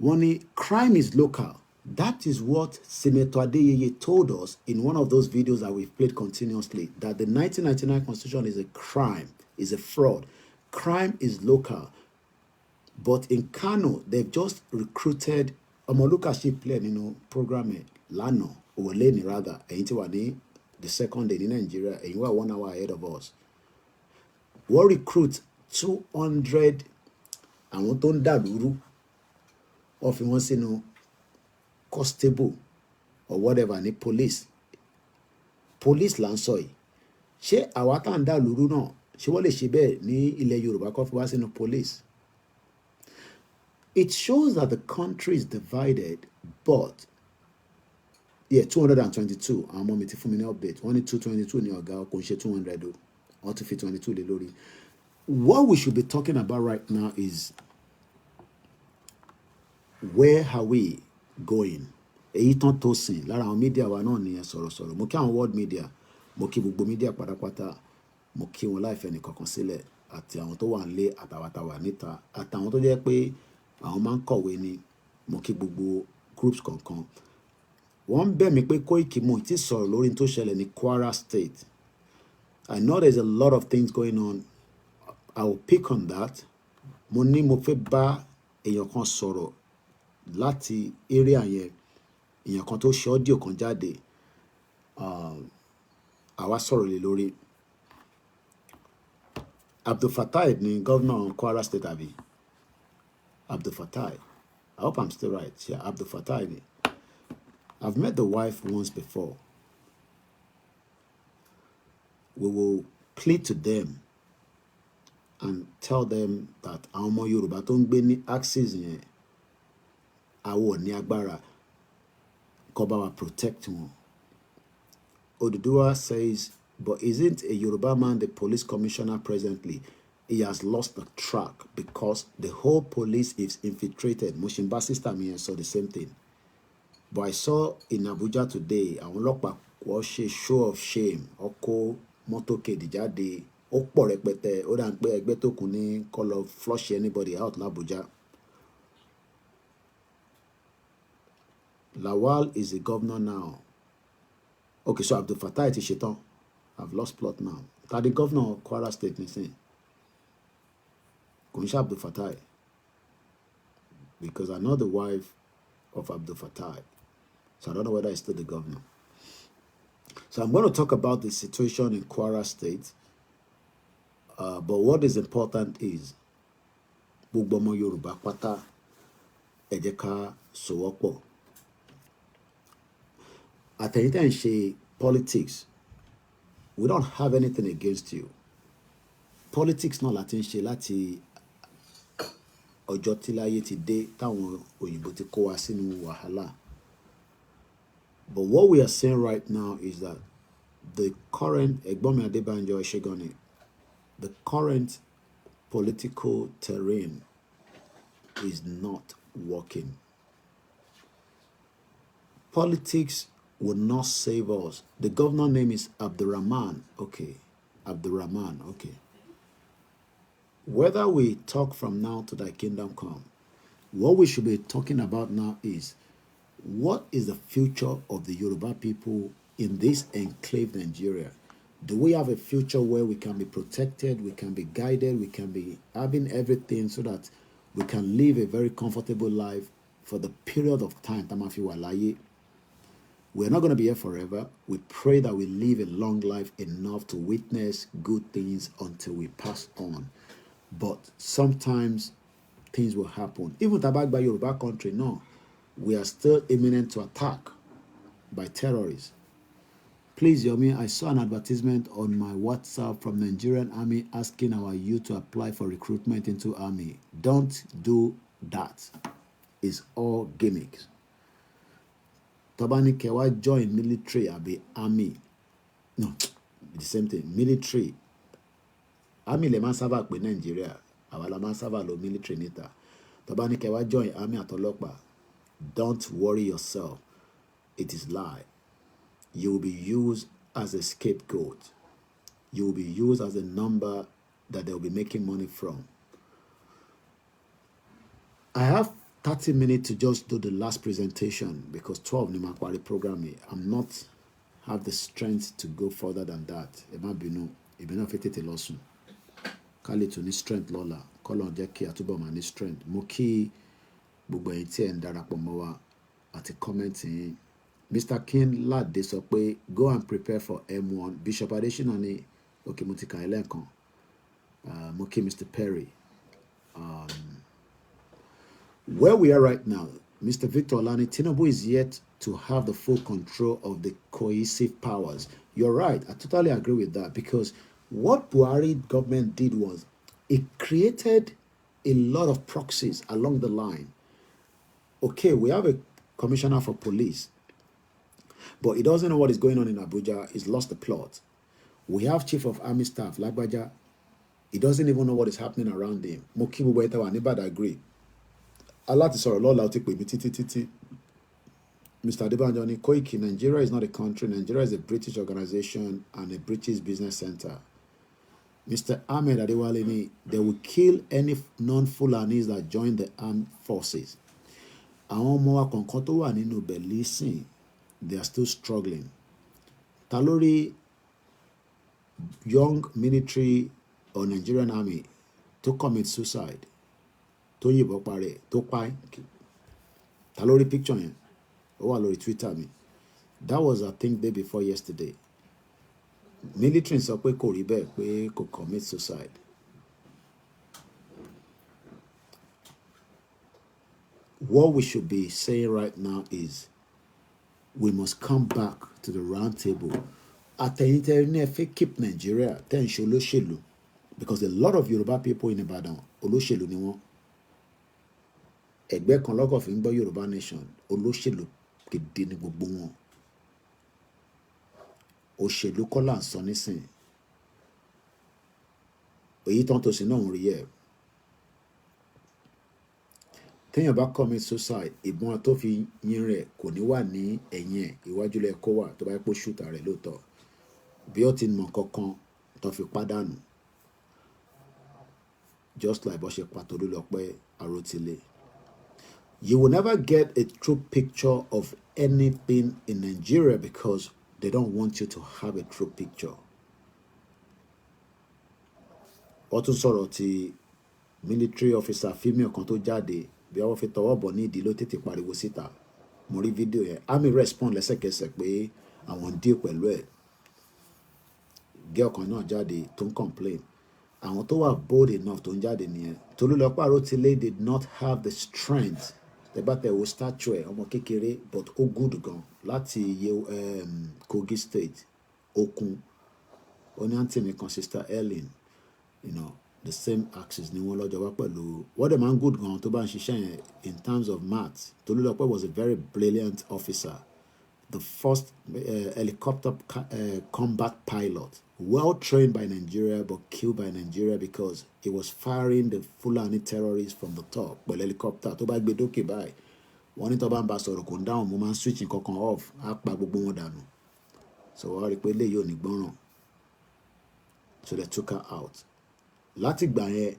Wọ́n ní crime is local. That is what Senator Adeyeye told us in one of those videos that we've played continuously, that the 1999 Constitution is a crime, is a fraud. Crime is local. But in Kano, they've just recruited Omoluka she played program Lano or Leni rather, the second day in Nigeria, and you are 1 hour ahead of us. We'll recruit 200 àwọn tó ń dàlúrú wọ́n fi wọ́n sínú constable or whatever ní police là ń sọ yìí ṣé àwa tá ń dàlúrú náà ṣé wọ́n lè ṣe bẹ́ẹ̀ ní ilẹ̀ Yorùbá kó fi wá sínú police. It shows that the country is divided, but 222 àwọn ọmọ mi ti fún mi ní update wọ́n ní 222 ní ọ̀gá kò ń ṣe 200 o wọ́n ti fi 22 lé lórí. What we should be talking about right now is where are we going? Èyí tán tó sìn lára àwọn media wa náà nìyẹn sọ̀rọ̀sọ̀rọ̀. Mo kí àwọn world media, mo kí gbogbo media pátápátá, mo kí wọn láì fẹ́ nìkankan sílẹ̀ àti àwọn tó wà nílé àtàwátàwà níta àtàwọn tó jẹ́ pé àwọn máa ń kọ̀wé ni, mo kí gbogbo groups kankan. Wọ́n bẹ̀ mí pé Koiki mo ti sọ̀rọ̀ lórí tó ṣẹlẹ̀ ní Kwara State. I know there's a lot of things going on. I will pick on that. Mo ní mo fẹ́ bá èèyàn kan sọ̀rọ̀ láti area yẹn, èèyàn kan tó ṣe audio kan jáde, àwa sọ̀rọ̀ lé lórí. Abdul Fatai ni governor Kwara State àbí? Abdul Fatai. I hope I'm still right. Yeah, Abdul Fatai ni. I've met the wife once before. We will plead to them and tell them that àwọn ọmọ Yorùbá tó ń gbé ní axis yẹn àwọn ò ní agbára kó bá wa protect wọn. Oduduwa says, but isn't a Yoruba man the police commissioner presently? He has lost the track because the whole police is infiltrated. Mushimba sister me saw the same thing. But I saw in Abuja today, àwọn ọlọ́pàá wọ́n ṣe show of shame. Ọkọ̀ mọ́tò kejì jáde, ó pọ̀ rẹpẹtẹ, ó dà ń pé ẹgbẹ́ tó kù ní kó lọ flush anybody out l'Abuja. Lawal is the governor now. Okay, so Abdul Fatai ti ṣetán. I've lost plot now. Ta the governor of Kwara State nísìn. Kò ń ṣe Abdul Fatai. Because I know the wife of Abdul Fatai. So I don't know whether he's still the governor. So I'm going to talk about the situation in Kwara State. But what is important is gbogbo ọmọ Yorùbá pátá ẹ jẹ́ ká sowọ́pọ̀. Àtẹ̀yìn tẹ́ ń ṣe politics, we don't have anything against you. Politics náà láti ń ṣe láti ọjọ́ tí láyé ti dé táwọn òyìnbó ti kó wa sínú wàhálà. But what we are saying right now is that the current Ẹ̀gbọ́n mi Adébánjọ Ẹṣẹ́gànnì, the current political terrain is not working. Politics will not save us. The governor name is Abdurrahman. Okay. Abdurrahman. Okay. Whether we talk from now to thy kingdom come, what we should be talking about now is what is the future of the Yoruba people in this enclave Nigeria? Do we have a future where we can be protected, we can be guided, we can be having everything so that we can live a very comfortable life for the period of time? We're not going to be here forever. We pray that we live a long life enough to witness good things until we pass on. But sometimes things will happen. Even by Yoruba country, no, we are still imminent to attack by terrorists. Please, Yomi, I saw an advertisement on my WhatsApp from the Nigerian Army asking our youth to apply for recruitment into Army. Don't do that. It's all gimmicks. Tabani Kewa join military abi Army. No, the same thing. Military. Army le man sava pe Nigeria. Àwa la man sava lo military nita. Tabani Kewa join Army atolopa. Don't worry yourself. It is lie. You will be used as a scapegoat. You will be used as a number that they will be making money from. I have 30 minutes to just do the last presentation because 12 ni ma parí program. I'm not have the strength to go further than that. Ẹ má bínú, ìbínú fi tètè lọ sùn. Ká lè tún ní strength lọ́la. kọ́lọ́n jẹ́ kí àtúbọ̀ máa ní strength. Mo kí gbogbo ẹ̀yin tí ẹ̀ ń darapọ̀ mọ́ wa àti kọ́mẹ́ǹtì yín. Mr. King Lade sọ pé go and prepare for M1. Bishop Adesina ní òkè mo ti kà ẹ́ lẹ́ẹ̀kan. Mo kí Mr. Perry. Where we are right now, Mr. Victor Olani, Tinubu is yet to have the full control of the cohesive powers. You're right. I totally agree with that, because what Buhari government did was it created a lot of proxies along the line. Okay, we have a commissioner for police, but he doesn't know what is going on in Abuja. He's lost the plot. We have chief of army staff, Lagbaja. He doesn't even know what is happening around him. Mokibu Wetawa, anybody agree? Allah ti sọ̀rọ̀ lọ́la ó ti pè mí títí. Mr. Adebanjo ní Koiki, Nigeria is not a country. Nigeria is a British organization and a British business center. Mr. Ahmed Adewale ní they will kill any non-Fulanis that join the armed forces. Àwọn ọmọ wa kọ̀ọ̀kan tó wà nínú Belisin, they are still struggling. Ta ló rí young military or Nigerian army to commit suicide? Tó yìnbọn parẹ́ tó pa ẹ́. Ta ló rí picture yẹn? Ó wà lórí Twitter mi. That was, I think, day before yesterday. Military sọ pé kò rí bẹ́ẹ̀, pé kò commit suicide. What we should be saying right now is we must come back to the round table. Àtẹ̀yìntẹ̀ ní ẹ fẹ́ keep Nigeria tẹ́ ń ṣe olóṣèlú, because a lot of Yoruba people in Ibadan olóṣèlú ni wọ́n. Ẹgbẹ́ kan lọ́kọ̀ fi ń gbọ́ Yorùbá nation, olóṣèlú gidi ni gbogbo wọn. Òṣèlú kọ́ là ń sọ nísìn. Èyí tán tó sí náà ń rí ẹ̀. Téèyàn bá commit suicide, ìbọn tó fi yín rẹ̀ kò ní wà ní ẹ̀yìn ẹ̀, iwájú lẹ̀ kó wà tó bá yẹ kó ṣùtà rẹ̀ lóòótọ́. Bí ó ti mọ̀ kankan tó fi pàdánù. Just like bó ṣe pa Tolúlọpẹ́ Arótilé. You will never get a true picture of anything in Nigeria because they don't want you to have a true picture. Wọ́n tún sọ̀rọ̀ ti military officer female kan tó jáde bí wọ́n fi tọwọ́ bọ̀ ní ìdí ló tètè pariwo síta. Mo rí fídíò yẹn. Army respond lẹ́sẹ̀kẹsẹ̀ pé àwọn ń deal pẹ̀lú ẹ̀. Girl kan náà jáde tó ń complain. Àwọn tó wà bold enough tó ń jáde nìyẹn. Tolúlọpẹ́ Arótilé did not have the strength. Tẹ́bátẹ̀ wo statue ẹ̀, ọmọ kékeré but ó good gan láti Kogi state Okun. Ó ní àǹtí mi kan sister Ellen, you know, the same axis ni wọ́n lọ́jọ́ wá pẹ̀lú. Wọ́n dẹ̀ máa ń good gan tó bá ń ṣiṣẹ́ yẹn in terms of maths. Tolúlọpẹ́ was a very brilliant officer. The first helicopter combat pilot, well trained by Nigeria but killed by Nigeria because he was firing the Fulani terrorists from the top. Pẹ̀lú helicopter tó bá gbé dókè báyìí, wọ́n ní tó bá ń bá sọ̀rọ̀ kò ń dáhùn, mo máa ń switch nǹkankan off, á pa gbogbo wọn dànù. So wọ́n rí pé eléyìí ò ní gbọ́ràn. So they took her out. Láti gbà yẹn,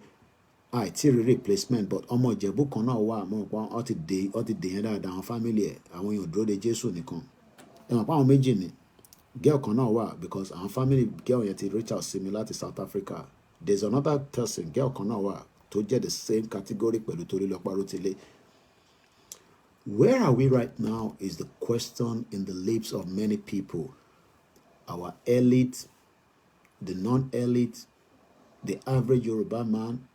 àìtí rí replacement, but ọmọ Ìjẹ̀bú kan náà wà mọ́ pé wọ́n ti dè yẹn dáadáa, àwọn family ẹ̀, àwọn èèyàn dúró de Jésù nìkan. Ẹ mọ̀ pé àwọn méjì ni. Girl kan náà wà because our family girl yẹn ti reach out sí mi láti South Africa. There's another person, girl kan náà wà tó jẹ́ the same category pẹ̀lú Tolúlọpẹ́ Arótilé. Where are we right now is the question in the lips of many people. Our elite, the non-elite, the average Yoruba man,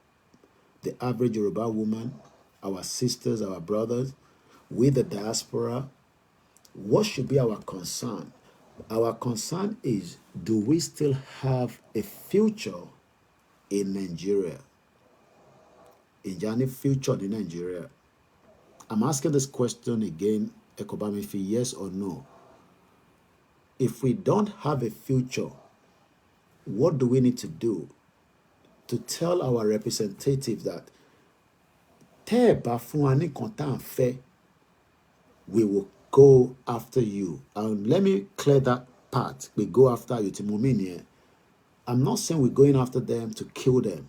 the average Yoruba woman, our sisters, our brothers, with the diaspora. What should be our concern? Our concern is, do we still have a future in Nigeria? In any future in Nigeria? I'm asking this question again, Ekobamifi, yes or no? If we don't have a future, what do we need to do to tell our representatives that we will go after you? And let me clear that part. We go after you, Timomini. I'm not saying we're going after them to kill them.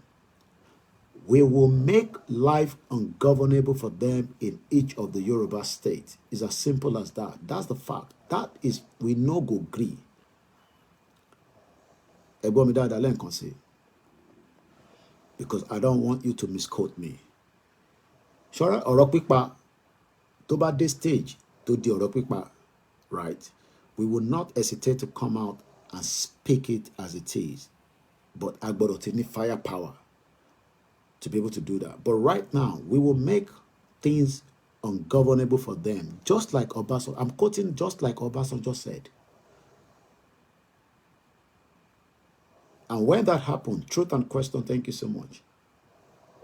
We will make life ungovernable for them in each of the Yoruba states. It's as simple as that. That's the fact. That is, we no go agree. because I don't want you to misquote me. Ṣọ́ra ọ̀rọ̀ pípa tó bá dé stage tó di ọ̀rọ̀ pípa, right? We will not hesitate to come out and speak it as it is. But a gbọ́dọ̀ ti ní firepower to be able to do that. But right now, we will make things ungovernable for them, just like Obasanjo. I'm quoting just like Obasanjo said. And when that happened, Truth and Question, thank you so much.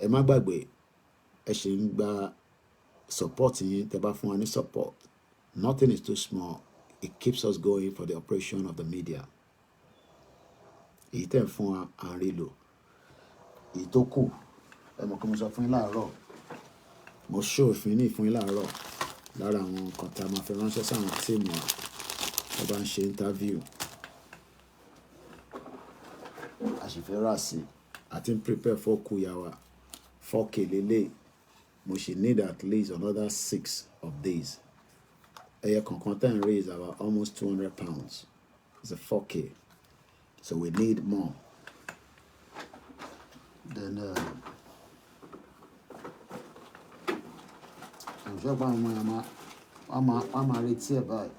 Ẹ má gbàgbé, ẹ ṣì ń gba support yín, tẹ́ bá fún wa ní support. Nothing is too small. It keeps us going for the operation of the media. Èyí tẹ́ ń fún wa à ń rí lò. Èyí tó kù, ẹ mọ̀ kí mo sọ fún yín láàárọ̀. Mo show ìfín ní ìfún yín láàárọ̀. Lára àwọn nǹkan tí a máa fi ránṣẹ́ sáwọn tíìmù wa tó bá ń ṣe interview. A sì fẹ́ rà sí. I think prepare for Kuyawa. 4K lélẹ̀. Mo sì need at least another 6 of these. Ẹyẹ kankan tẹ́ ń raise about almost £200. It's a 4K. So we need more. Then I'm sure I'm retí ẹ̀ báyìí.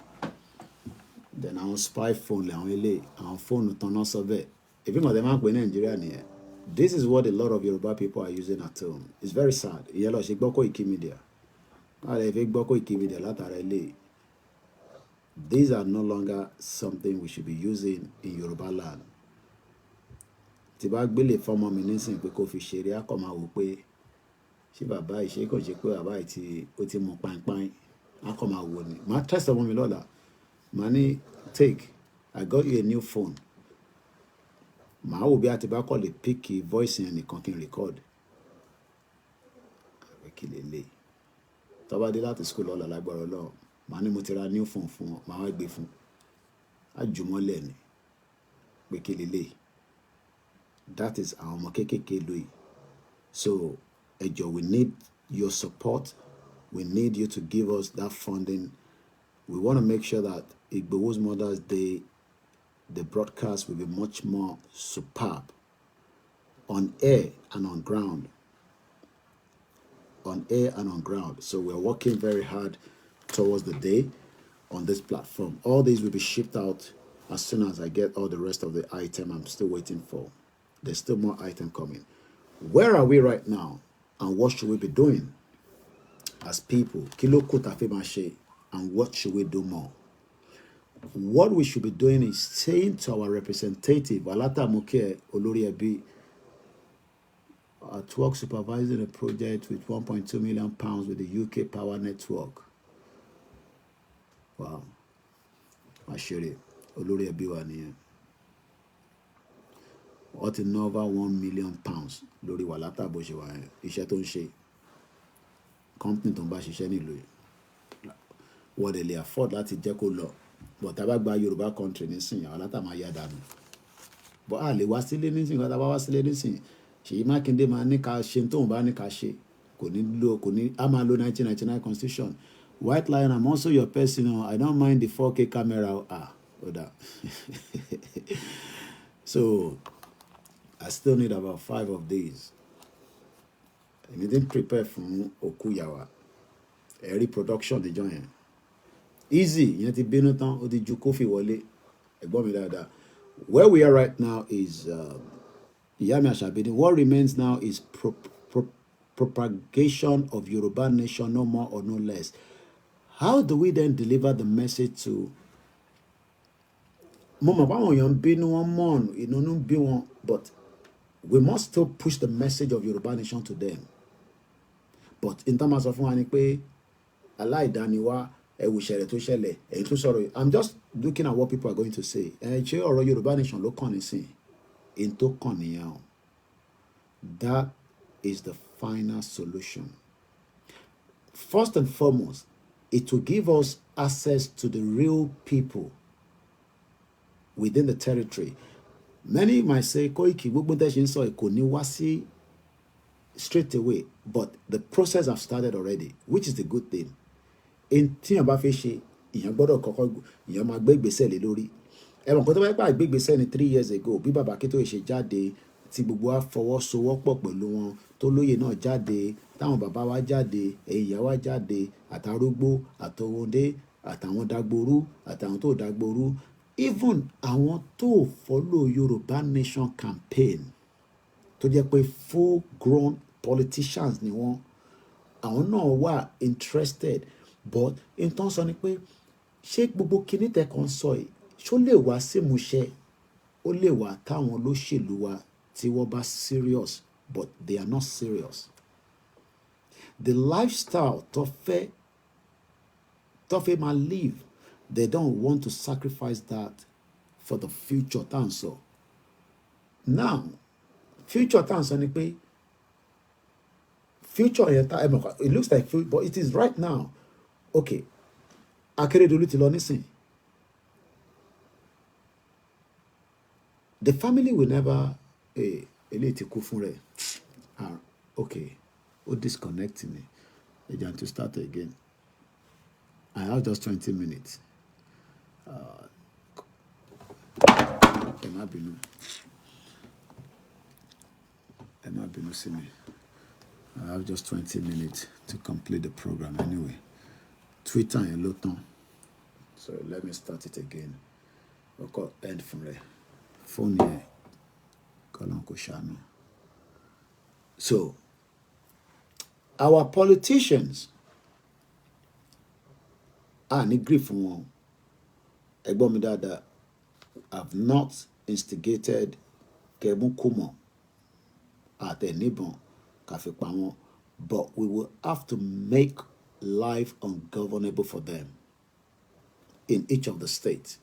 Then àwọn spy phone làwọn ilé, àwọn fóònù tanná sọ́bẹ̀. If you want to in Nigeria near, this is what a lot of Yoruba people are using at home. It's very sad. Yellow she gbọ́ Koikimedia. If you gbọ́ Koikimedia látara ilé. These are no longer something we should be using in Yoruba land. Tí bá gbélé fọ́mọ mi nísìn pé kó fi ṣeré á kọ́ máa wò pé ṣé bàbá yìí ṣe kò ṣe pé bàbá yìí ó ti mú pàìpàì á kọ́ máa wò ni. Màá test ọmọ mi lọ́la. Màá ní take, I got you a new phone. Màá wò bí a ti bá kọ́ lè pick voice yẹn nìkan kí n record. Àbẹ̀ kí lè lè. Tó bá dé láti school lọ́la lágbára Ọlọ́run. Màá ní mo ti ra new phone fún wọn. Màá wá gbé fún. Á jùmọ́lẹ̀ ni. Pé kí lè lè. That is our ọmọ kékèké lóyè. So, Ejo, we need your support. We need you to give us that funding. We want to make sure that Igbo's Mother's Day, the broadcast will be much more superb on air and on ground. On air and on ground. So we're working very hard towards the day on this platform. All these will be shipped out as soon as I get all the rest of the item I'm still waiting for. There's still more item coming. Where are we right now? And what should we be doing as people? Kilo kuta fe mashe. And what should we do more? What we should be doing is saying to our representative, Alata Moke Olori Ebi, at work supervising a project with £1.2 million with the UK Power Network. Wow. Ashiri, Olori Ebi wa niyan. What in over £1 million lórí Walata bó ṣe wà yẹn, iṣẹ́ tó ń ṣe. Company tó ń bá ṣiṣẹ́ nílùú yìí. Wọ́n dẹ̀ lè afford láti jẹ́ kó lọ. But tá bá gba Yorùbá country nísìnyí, Walata máa yá dànù. But a lè wá sílé nísìnyí, tá bá wá sílé nísìnyí, Ṣèyí Mákindé máa ní ká ṣe tóun bá ní ká ṣe. Kò ní a máa lo 1999 constitution. White Lion, I'm also your person. I don't mind the 4K camera. That. So I still need about 5 of these. I didn't prepare from Okuyawa. Every production the join. Easy. Yẹn ti bínú tán, ó ti ju Kofi wọlé. Ẹ̀gbọ́n mi dáadáa. Where we are right now is Iyami Ashabini. What remains now is propagation of Yoruba nation, no more or no less. How do we then deliver the message to Mama báwọn èèyàn bínú wọn mọ́ọ̀nù, ìnúnú bí wọn, but we must still push the message of Yoruba nation to them. But in terms of one, aláìdániwá, ẹ̀wù ìṣẹ̀lẹ̀ tó ṣẹlẹ̀, èyí tó sọ̀rọ̀. I'm just looking at what people are going to say. Ṣé ọ̀rọ̀ Yoruba nation ló kàn nísìn? In tó kàn nìyẹn. That is the final solution. First and foremost, it will give us access to the real people within the territory. Many might say, Koiki, gbogbo tẹ́ ṣe ń sọ kò ní wá sí straight away, but the process have started already, which is the good thing. In tí yàn bá fẹ́ ṣe, ìyàn gbọ́dọ̀ kọ́kọ́ ìyàn máa gbé ìgbésẹ̀ lé lórí. Ẹ̀wọ̀n kan tó bá gbà gbé ìgbésẹ̀ ní 3 years ago, bí bàbá Akintoye ṣe jáde tí gbogbo wa fọwọ́sowọ́pọ̀ pẹ̀lú wọn, tó lóyè náà jáde, táwọn bàbá wa jáde, ẹ̀yin ìyá wa jáde, àtàrógbó, àtọwọ́dé, àtàwọn dagboru, àtàwọn tó dagboru, even àwọn tó follow Yorùbá Nation campaign tó jẹ́ pé full grown politicians ni wọ́n, àwọn náà wà interested, but in tán sọ ni pé ṣé gbogbo kinní tẹ́ kàn sọ yìí ṣó lè wá símúṣẹ, ó lè wá táwọn olóṣèlú wa tí wọ́n bá serious, but they are not serious. The lifestyle tó fẹ́ máa live, they don't want to sacrifice that for the future tá à ń sọ. Now future tá à ń sọ ni pé future yẹn tá it looks like future, but it is right now. Okay, Akérédolú ti lọ nísìn. The family will never eléyìí ti kú fún rẹ̀. Okay, ó disconnect me. Again to start again. I have just 20 minutes. Ẹ má bínú sí mi. I have just 20 minutes to complete the program anyway. Twitter yẹn ló tán. So let me start it again. Okay, end from there. Phone yẹn kọ́lọ́n kò ṣàánú. So our politicians ní grief fún wọn. Ẹ̀gbọ́n mi dáadáa have not instigated kẹ́múkúmọ̀ àtẹ̀níbọn kàfipá wọn, but we will have to make life ungovernable for them in each of the states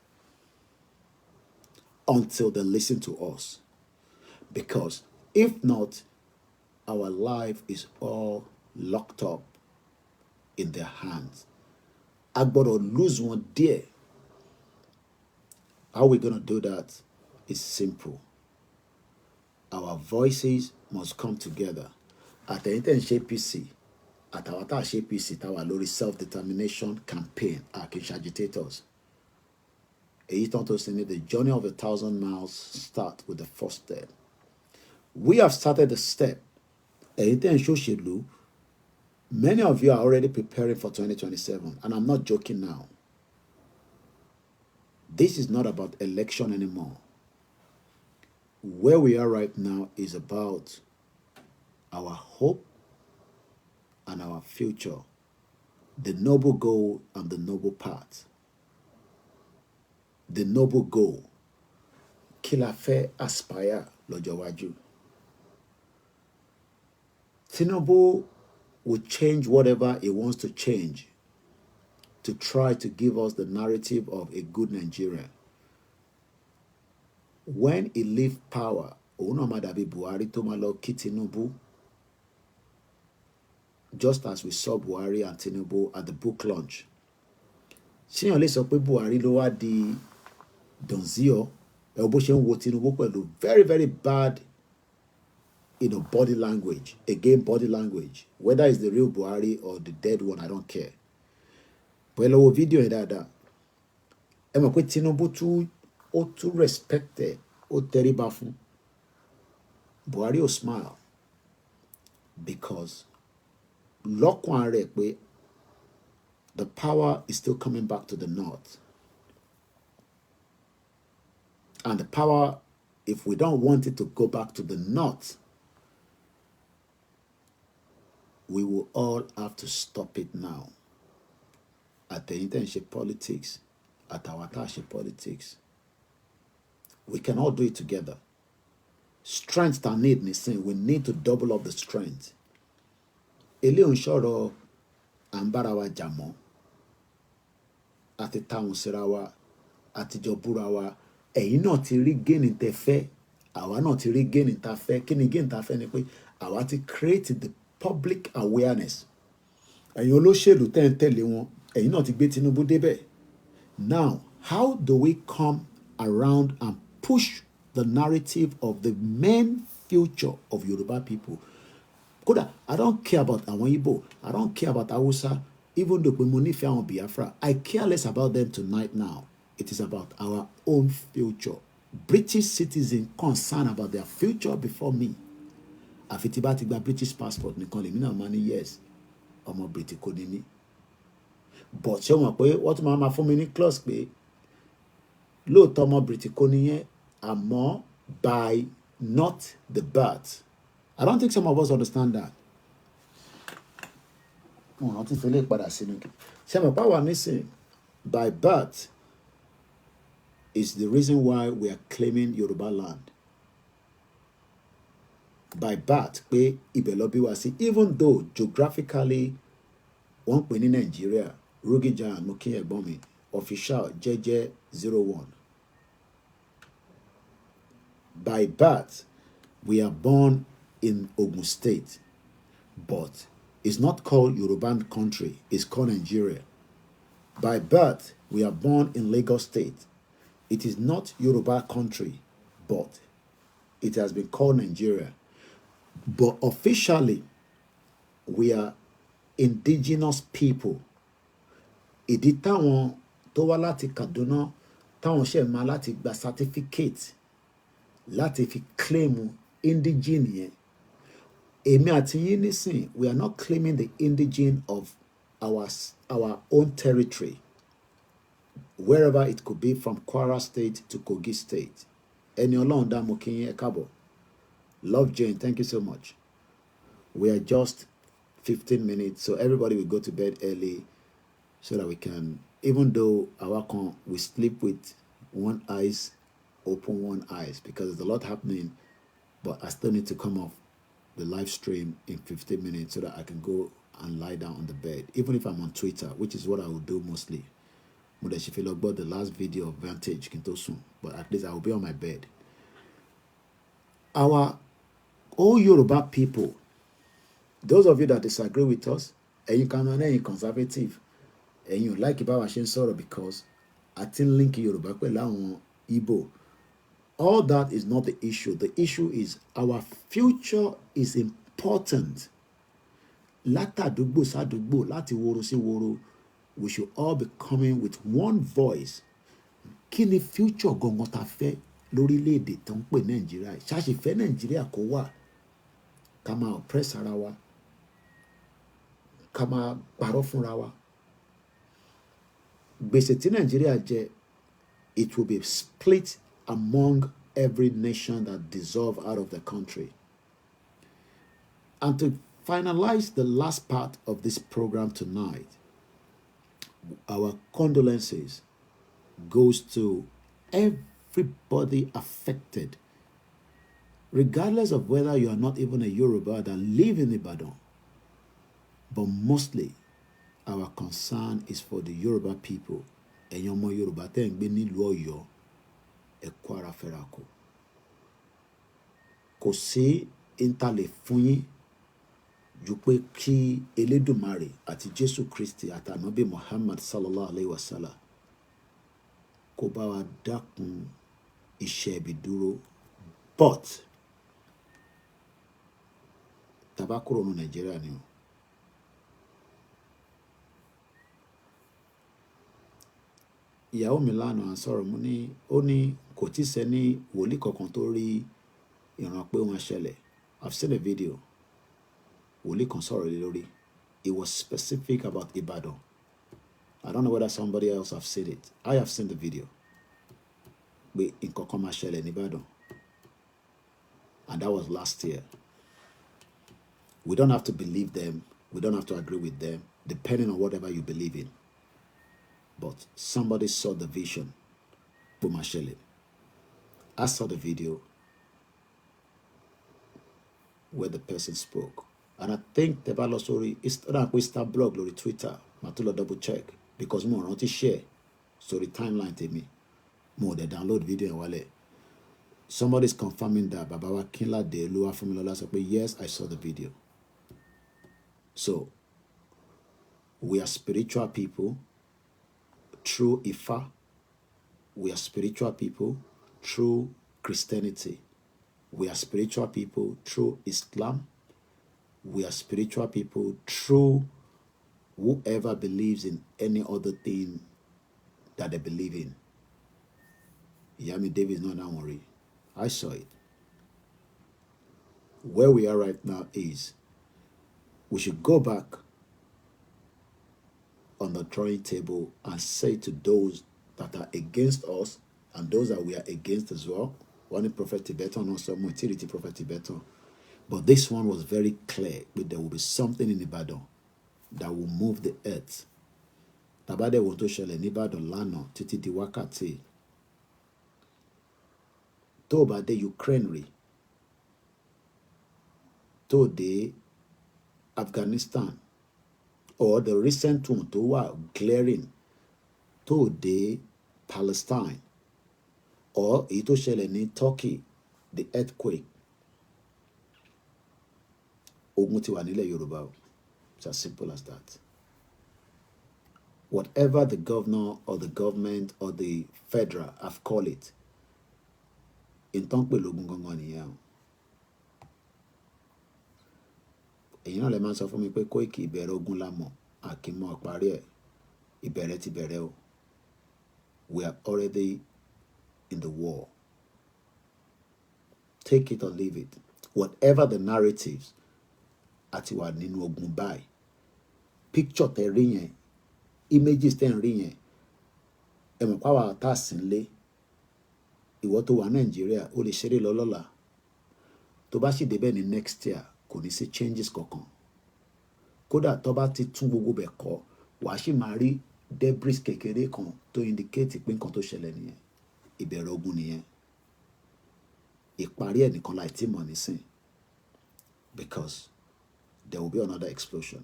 until they listen to us. Because if not, our life is all locked up in their hands. I gbọ́dọ̀ lose one dear. How we going to do that is simple. Our voices must come together. Àtẹ̀yìntẹ̀ ń ṣe APC, àtàwọn tá a ṣe APC táwa lórí self-determination campaign, àkínṣe agitators. Èyí tán tó sin ní the journey of 1,000 miles start with the first step. We have started the step. Ẹ̀yìntẹ̀ ń ṣòṣèlú. Many of you are already preparing for 2027, and I'm not joking now. This is not about election anymore. Where we are right now is about our hope and our future, the noble goal and the noble path. The noble goal, kí la fẹ́ aspire lọ́jọ́ iwájú. Tinubu will change whatever he wants to change to try to give us the narrative of a good Nigeria. When he leave power, òun náà máa dàbí Buhari tó máa lọ kí Tinubu, just as we saw Buhari and Tinubu at the book launch. Ṣéyàn lè sọ pé Buhari ló wá di Donzio, ẹ̀ bó ṣe ń wo Tinubu pẹ̀lú very very bad body language. Again, body language. Whether it's the real Buhari or the dead one, I don't care. But hello, video yẹn dáadáa. Ẹ mọ̀ pé Tinubu tún respected, ó tẹríba fún. Buhari ó smile because lọ́kàn rẹ̀ pé the power is still coming back to the north. And the power, if we don't want it to go back to the north, we will all have to stop it now. Àtẹ̀yìntẹ̀ politics, àtàwọn tá a ṣe politics. We can all do it together. Strength that need nísìn, we need to double up the strength. Eléyìí ń sọ̀rọ̀ à ń bára wa jà mọ́. Àti táwọn síra wa, àtijọ́ búra wa. Ẹ̀yin náà ti rí gain tẹ́ fẹ́, àwa náà ti rí gain tá fẹ́. Kí ni gain tá fẹ́ ni pé àwa ti create the public awareness. Ẹ̀yin olóṣèlú tẹ́ ń tẹ̀lé wọn, ẹ̀yin náà ti gbé Tinubu débẹ̀. Now, how do we come around and push the narrative of the main future of Yoruba people? Kódà, I don't care about àwọn Igbo, I don't care about Hausa, even though pé mo nífẹ̀ẹ́ àwọn Biafra. I care less about them tonight now. It is about our own future. British citizen concerned about their future before me. Àfi tí bá ti gba British passport nìkan lèmi náà máa ní yes, ọmọ British kò ní mí. But ṣé o mọ̀ pé wọ́n tún máa fún mi ní clause pé lóòótọ́ ọmọ British kò ní yẹn, àmọ́ by not the birth. I don't think some of us understand that. Wọ́n ti fi lè padà sínú kí. Ṣé mo pa wà nísìn by birth is the reason why we are claiming Yoruba land. By birth, pé ibẹ̀ lọ bí wá sí, even though geographically wọ́n pè ní Nigeria, Rugijan mo kí ẹ̀gbọ́n mi, official jẹ́jẹ́ 01. By birth, we are born in Ogun State, but it's not called Yoruba country, it's called Nigeria. By birth, we are born in Lagos State. It is not Yoruba country, but it has been called Nigeria. But officially, we are indigenous people. Ìdí táwọn tó wá láti Kaduna, táwọn ṣe máa láti gba certificate, láti fi claim indigene yẹn. Èmi àti yín nísìn, we are not claiming the indigene of our own territory, wherever it could be, from Kwara State to Kogi State. Ẹni Ọlọ́run dá mo kí yín, ẹ káàbọ̀. Love Jane, thank you so much. We are just 15 minutes, so everybody will go to bed early so that we can, even though we sleep with one eyes open, one eyes, because there's a lot happening, but I still need to come off the live stream in 15 minutes so that I can go and lie down on the bed, even if I'm on Twitter, which is what I will do mostly. About the last video of Vantage Kintosun, but at least I will be on my bed. Our all Yoruba people, those of you that disagree with us, and you can be conservative, and you like about Soro because I think link Yoruba with Igbo. All that is not the issue. The issue is our future is important. Látàdúgbò sádúgbò, láti woro sí woro, we should all be coming with one voice. Kí ni future gangan ta fẹ́ lórílẹ̀-èdè tó ń pè Nàìjíríà? Ṣáṣì fẹ́ Nàìjíríà kó wà ká máa oppress ara wa, ká máa parọ́ fúnra wa. Gbèsè tí Nàìjíríà jẹ, it will be split among every nation that dissolve out of the country. And to finalize the last part of this program tonight, our condolences goes to everybody affected, regardless of whether you are not even a Yoruba that live in Ibadan. But mostly, our concern is for the Yoruba people. Ẹ̀yin ọmọ Yorùbá tẹ́ ń gbé nílùú Ọ̀yọ́, ẹ kú ara fẹ́ra kù. Kò sí ìntàlẹ̀ fún yín ju pé kí Elédùmarè àti Jésù Kristi àti Ànábì Muhammad sallallahu alayhi wa sallam kó bá wa dákun iṣẹ́ ibi dúró. But tàbá kúrò ní Nàìjíríà ni o. Ìyàwó mi lánàá à ń sọ̀rọ̀ mú ní ó ní kò tí sẹ́ni wòlíì kankan tó rí ìran pé wọ́n ṣẹlẹ̀. I've seen a video. Wòlíì kan sọ̀rọ̀ lé lórí. It was specific about Ibadan. I don't know whether somebody else have seen it. I have seen the video. Pé nǹkan kan máa ṣẹlẹ̀ ní Ìbàdàn. And that was last year. We don't have to believe them. We don't have to agree with them, depending on whatever you believe in. But somebody saw the vision. Bumashele. I saw the video where the person spoke. And I think the Bible story is we start blog on Twitter. Matula double check. Because more not to share. So the timeline to me. More they download video and wale. Somebody's confirming that Babawa Kinla de Lua from Lola said, yes, I saw the video. So we are spiritual people through Ifa. We are spiritual people through Christianity. We are spiritual people through Islam. We are spiritual people through whoever believes in any other thing that they believe in. Yami Davis not that worry. I saw it. Where we are right now is we should go back on the drawing table and say to those that are against us and those that we are against as well. One Prophet Tibetan, also Motiriti Prophet Tibetan. But this one was very clear that there will be something in Ibadan that will move the earth. Tabade won to ṣẹlẹ̀ ní Ìbàdàn lánàá títí di wákàtí. Tó bá dé Ukraine rí, tó dé Afghanistan, or the recent one tó wà glaring, tó dé Palestine, or èyí tó ṣẹlẹ̀ ní Turkey, the earthquake. Ogun ti wà nílẹ̀ Yorùbá. It's as simple as that. Whatever the governor or the government or the federal have called it, in tán pè lógun gangan nìyẹn. Èyí náà lè máa sọ fún mi pé Koiki ìbẹ̀rẹ̀ ogun la mọ̀, àkìmọ̀ parí ẹ̀, ìbẹ̀rẹ̀ ti bẹ̀rẹ̀ o. We are already in the war. Take it or leave it. Whatever the narratives, àti wà nínú ogun báyìí. Picture tẹ́ rí yẹn, images tẹ́ ń rí yẹn, ẹ mọ̀ pàwọ́ tá a sì ń lé. Ìwọ tó wà Nàìjíríà ó lè ṣeré lọ lọ́la. Tó bá sì débẹ̀ ní next year kò ní sí changes kankan. Kódà tó bá ti tún gbogbo bẹ̀ kọ́, wàá sì máa rí debris kékeré kan tó indicate pé nǹkan tó ṣẹlẹ̀ nìyẹn. Ìbẹ̀rẹ̀ ogun nìyẹn. Ìparí ẹ̀ nìkan láì tí mọ̀ nísìn. Because there will be another explosion.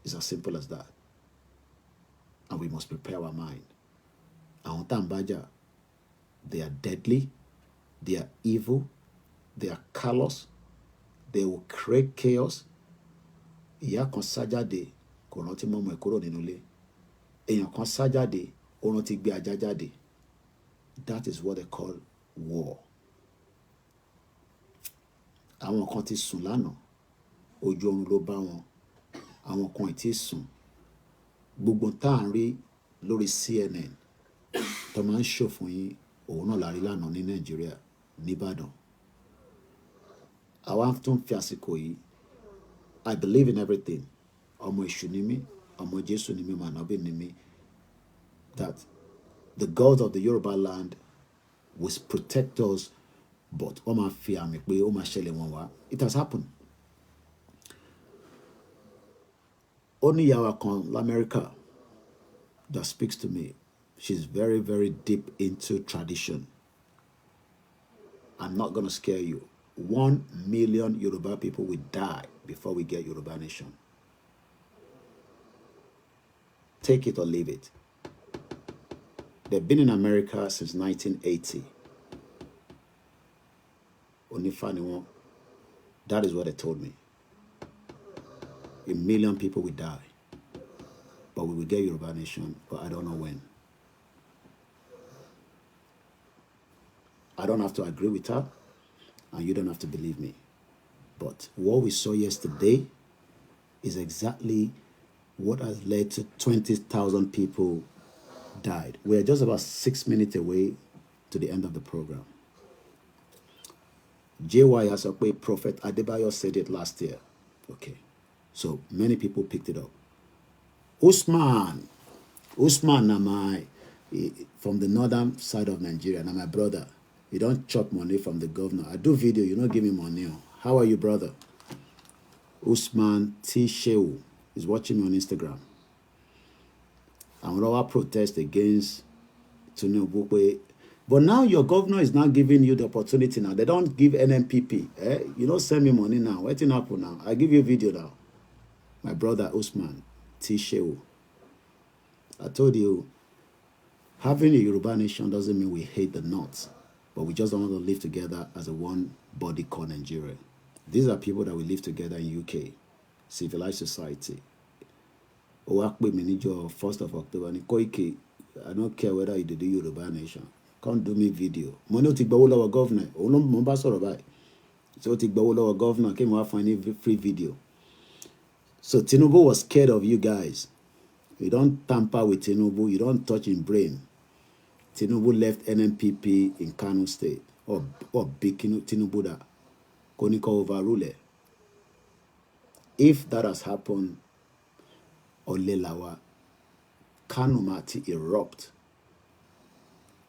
It's as simple as that. And we must prepare our mind. Àwọn tá à ń bájà, they are deadly, they are evil, they are callous, they will create chaos. Ìyá kan sá jáde, kò rántí mọ́mọ́ ẹ̀ kúrò nínú ilé. Èèyàn kan sá jáde, ó rántí gbé ajá jáde. That is what they call war. Àwọn kan ti sùn lánàá, ojú oorun ló bá wọn. Àwọn kan ì tí sùn. Gbogbo tá à ń rí lórí CNN tó máa ń ṣò fún yín, òun náà la rí lánàá ní Nàìjíríà, níbàdàn. Àwa tún fi àsìkò yìí, I believe in everything. Ọmọ Èṣù ni mí, ọmọ Jésù ni mí, Mànábì ni mí. That the God of the Yoruba land will protect us, but ó máa fi àmì pé ó máa ṣẹlẹ̀ wọn wá. It has happened. Ó ní ìyá wa kan l'America that speaks to me. She's very, very deep into tradition. I'm not going to scare you. 1 million Yoruba people will die before we get Yoruba nation. Take it or leave it. They've been in America since 1980. Onifaniwon. That is what they told me. 1 million people will die. But we will get Yoruba nation, but I don't know when. I don't have to agree with her, and you don't have to believe me. But what we saw yesterday is exactly what has led to 20,000 people died. We're just about 6 minutes away to the end of the program. JY has a way, Prophet Adebayo said it last year. Okay. So many people picked it up. Usman Namai, from the northern side of Nigeria, now my brother. You don't chop money from the governor. I do video, you don't give me money. How are you, brother? Usman T. Shehu is watching me on Instagram. And we protest against Tinubu. But now your governor is not giving you the opportunity now. They don't give NMPP. You don't send me money now. What's happen now? I give you a video now. My brother Usman T. Shehu. I told you, having a Yoruba nation doesn't mean we hate the North. But we just don't want to live together as a one body called Nigeria. These are people that will live together in UK, civilized society. Work with me, 1st of October. Koiki, I don't care whether you do the Yoruba nation. Come do me video. Money to go our governor. So to go our governor came out for any free video. So Tinubu was scared of you guys. You don't tamper with Tinubu. You don't touch his brain. Tinubu left NNPP in Kano State, or big Tinubu that Konika overrule it. If that has happened, Olelawa, Kano Mati erupt.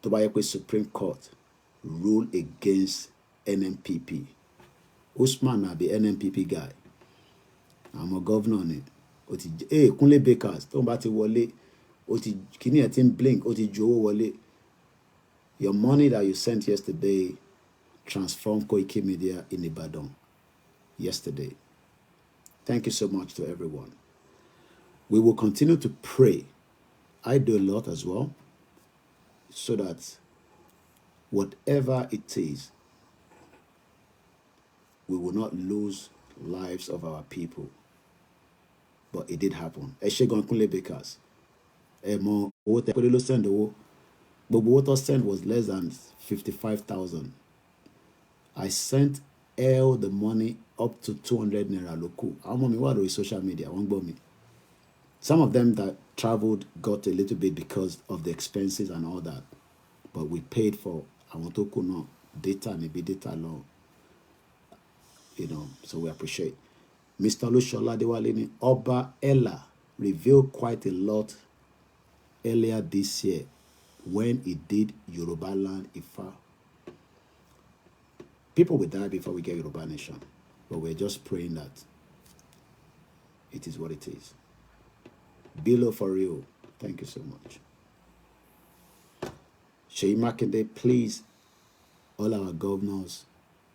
To buy a Supreme Court rule against NNPP. Usman na be NNPP guy. I'm a governor on it. Hey, Kunle Bakers, don't bati wale. Kini etin blink, Joe wale. Your money that you sent yesterday transformed Koikimedia in Ibadan yesterday. Thank you so much to everyone. We will continue to pray. I do a lot as well, so that whatever it is, we will not lose lives of our people. But it did happen. Eshegon Kunle Bakers. Send but what I sent was less than 55,000. I sent L the money up to 200 naira local. I'm on me social media. Won't go me. Some of them that traveled got a little bit because of the expenses and all that. But we paid for no data, maybe data alone. So we appreciate. Mr. Lushola Dewalini, Oba Ella revealed quite a lot earlier this year when he did Yoruba land Ifa. People will die before we get Yoruba nation. But we're just praying that it is what it is. Below for real. Thank you so much. Sheyi Makinde, please, all our governors,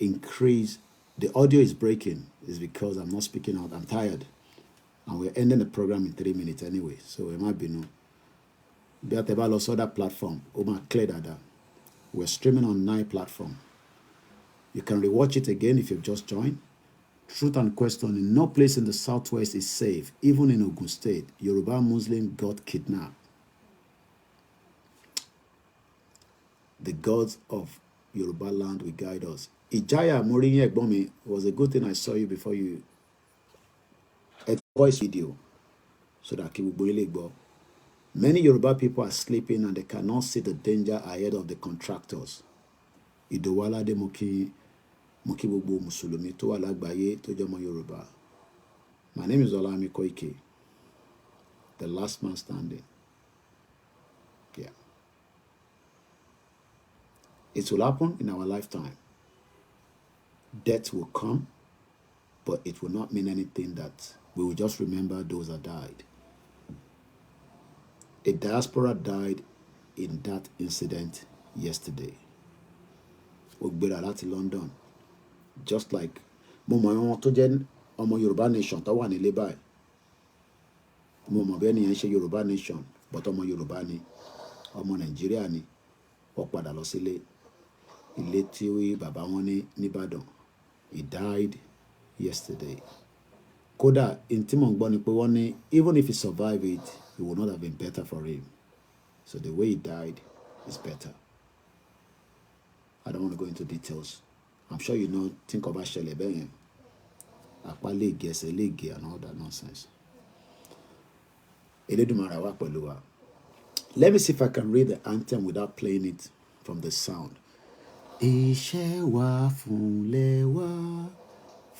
increase. The audio is breaking. It's because I'm not speaking out. I'm tired. And we're ending the program in 3 minutes anyway. So it might be no. But about other platform. Clear that. We're streaming on 9 platforms. You can rewatch it again if you've just joined. Truth and Question. No place in the Southwest is safe. Even in Ogun State, Yoruba Muslim got kidnapped. The gods of Yoruba land will guide us. Ijaya Moriye Egbomi, was a good thing I saw you before you a voice video so that go. Many Yoruba people are sleeping and they cannot see the danger ahead of the contractors. Idowala de Moki Bubu Musulumi to Alagbaye to Jomo Yoruba. My name is OLAYOMI KOIKI, the last man standing. Yeah. It will happen in our lifetime. Death will come, but it will not mean anything. That we will just remember those that died. A diaspora died in that incident yesterday. Ogbera láti London. Just like Momo to jen Omo Yoruba nation to wà nílé báyìí. Momo be ni yen ṣe Yoruba nation, but Omo Yoruba ni, Omo Nigeria ni. Ó padà lọ sílé. Ilé tí bàbá wọn ní Ìbàdàn. He died yesterday. Kódà intimon gbọ́ ni pé wọ́n ní even if he survived it, it would not have been better for him. So the way he died is better. I don't want to go into details. I'm sure you know, think about Shelebe, Akpale Geselege and all that nonsense. Elédùmarè wà pẹ̀lú wa. Let me see if I can read the anthem without playing it from the sound. Iṣẹ́ wa fúnlẹ̀ wa,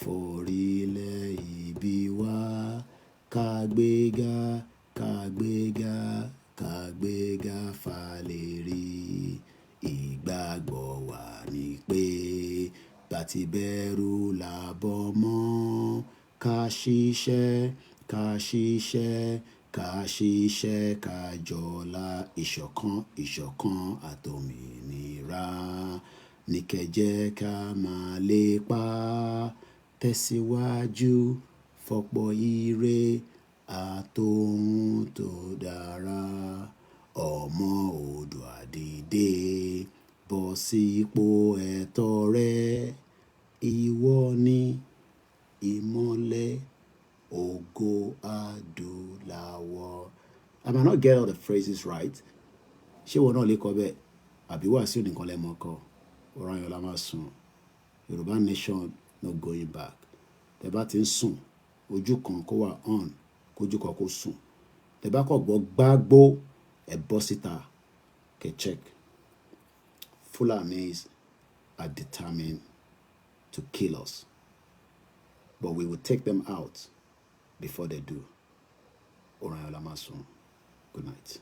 forílẹ̀ ìbí wa, kàgbéga, kàgbéga, kàgbéga fàlérí. Ìgbàgbọ́ wa ni pé bàtí bẹ̀rù làbọ̀ mọ́, ká ṣiṣẹ́, ká ṣiṣẹ́, ká ṣiṣẹ́, ká jọlá ìṣọ̀kan, ìṣọ̀kan àtòmìnira. Ní kẹ́jẹ́ ká máa lépa, tẹ̀síwájú, fọ́pọ̀ ire àtòhun tó dára. Ọmọ Oòduà dìde, bọ́ sípò ẹ̀tọ́ rẹ. Ìwọ ni ìmọ́lẹ̀ ògo adúláwọ̀. I might not get all the phrases right. Ṣé wọn náà lè kọ bẹ́ẹ̀? Àbí Wàsíù nìkan lẹ mọ̀ kọ? Ọ̀ràn yọ̀ la máa sùn. Yoruba nation no going back. Tẹ́ bá ti ń sùn, ojú kan kó wà on, kójú kan kó sùn. Tẹ́ bá kọ̀ gbọ́ gbágbó, ẹ bọ́ síta, kẹ́ check Fulanis are determined to kill us, but we will take them out before they do. Orayolamasun. Good night.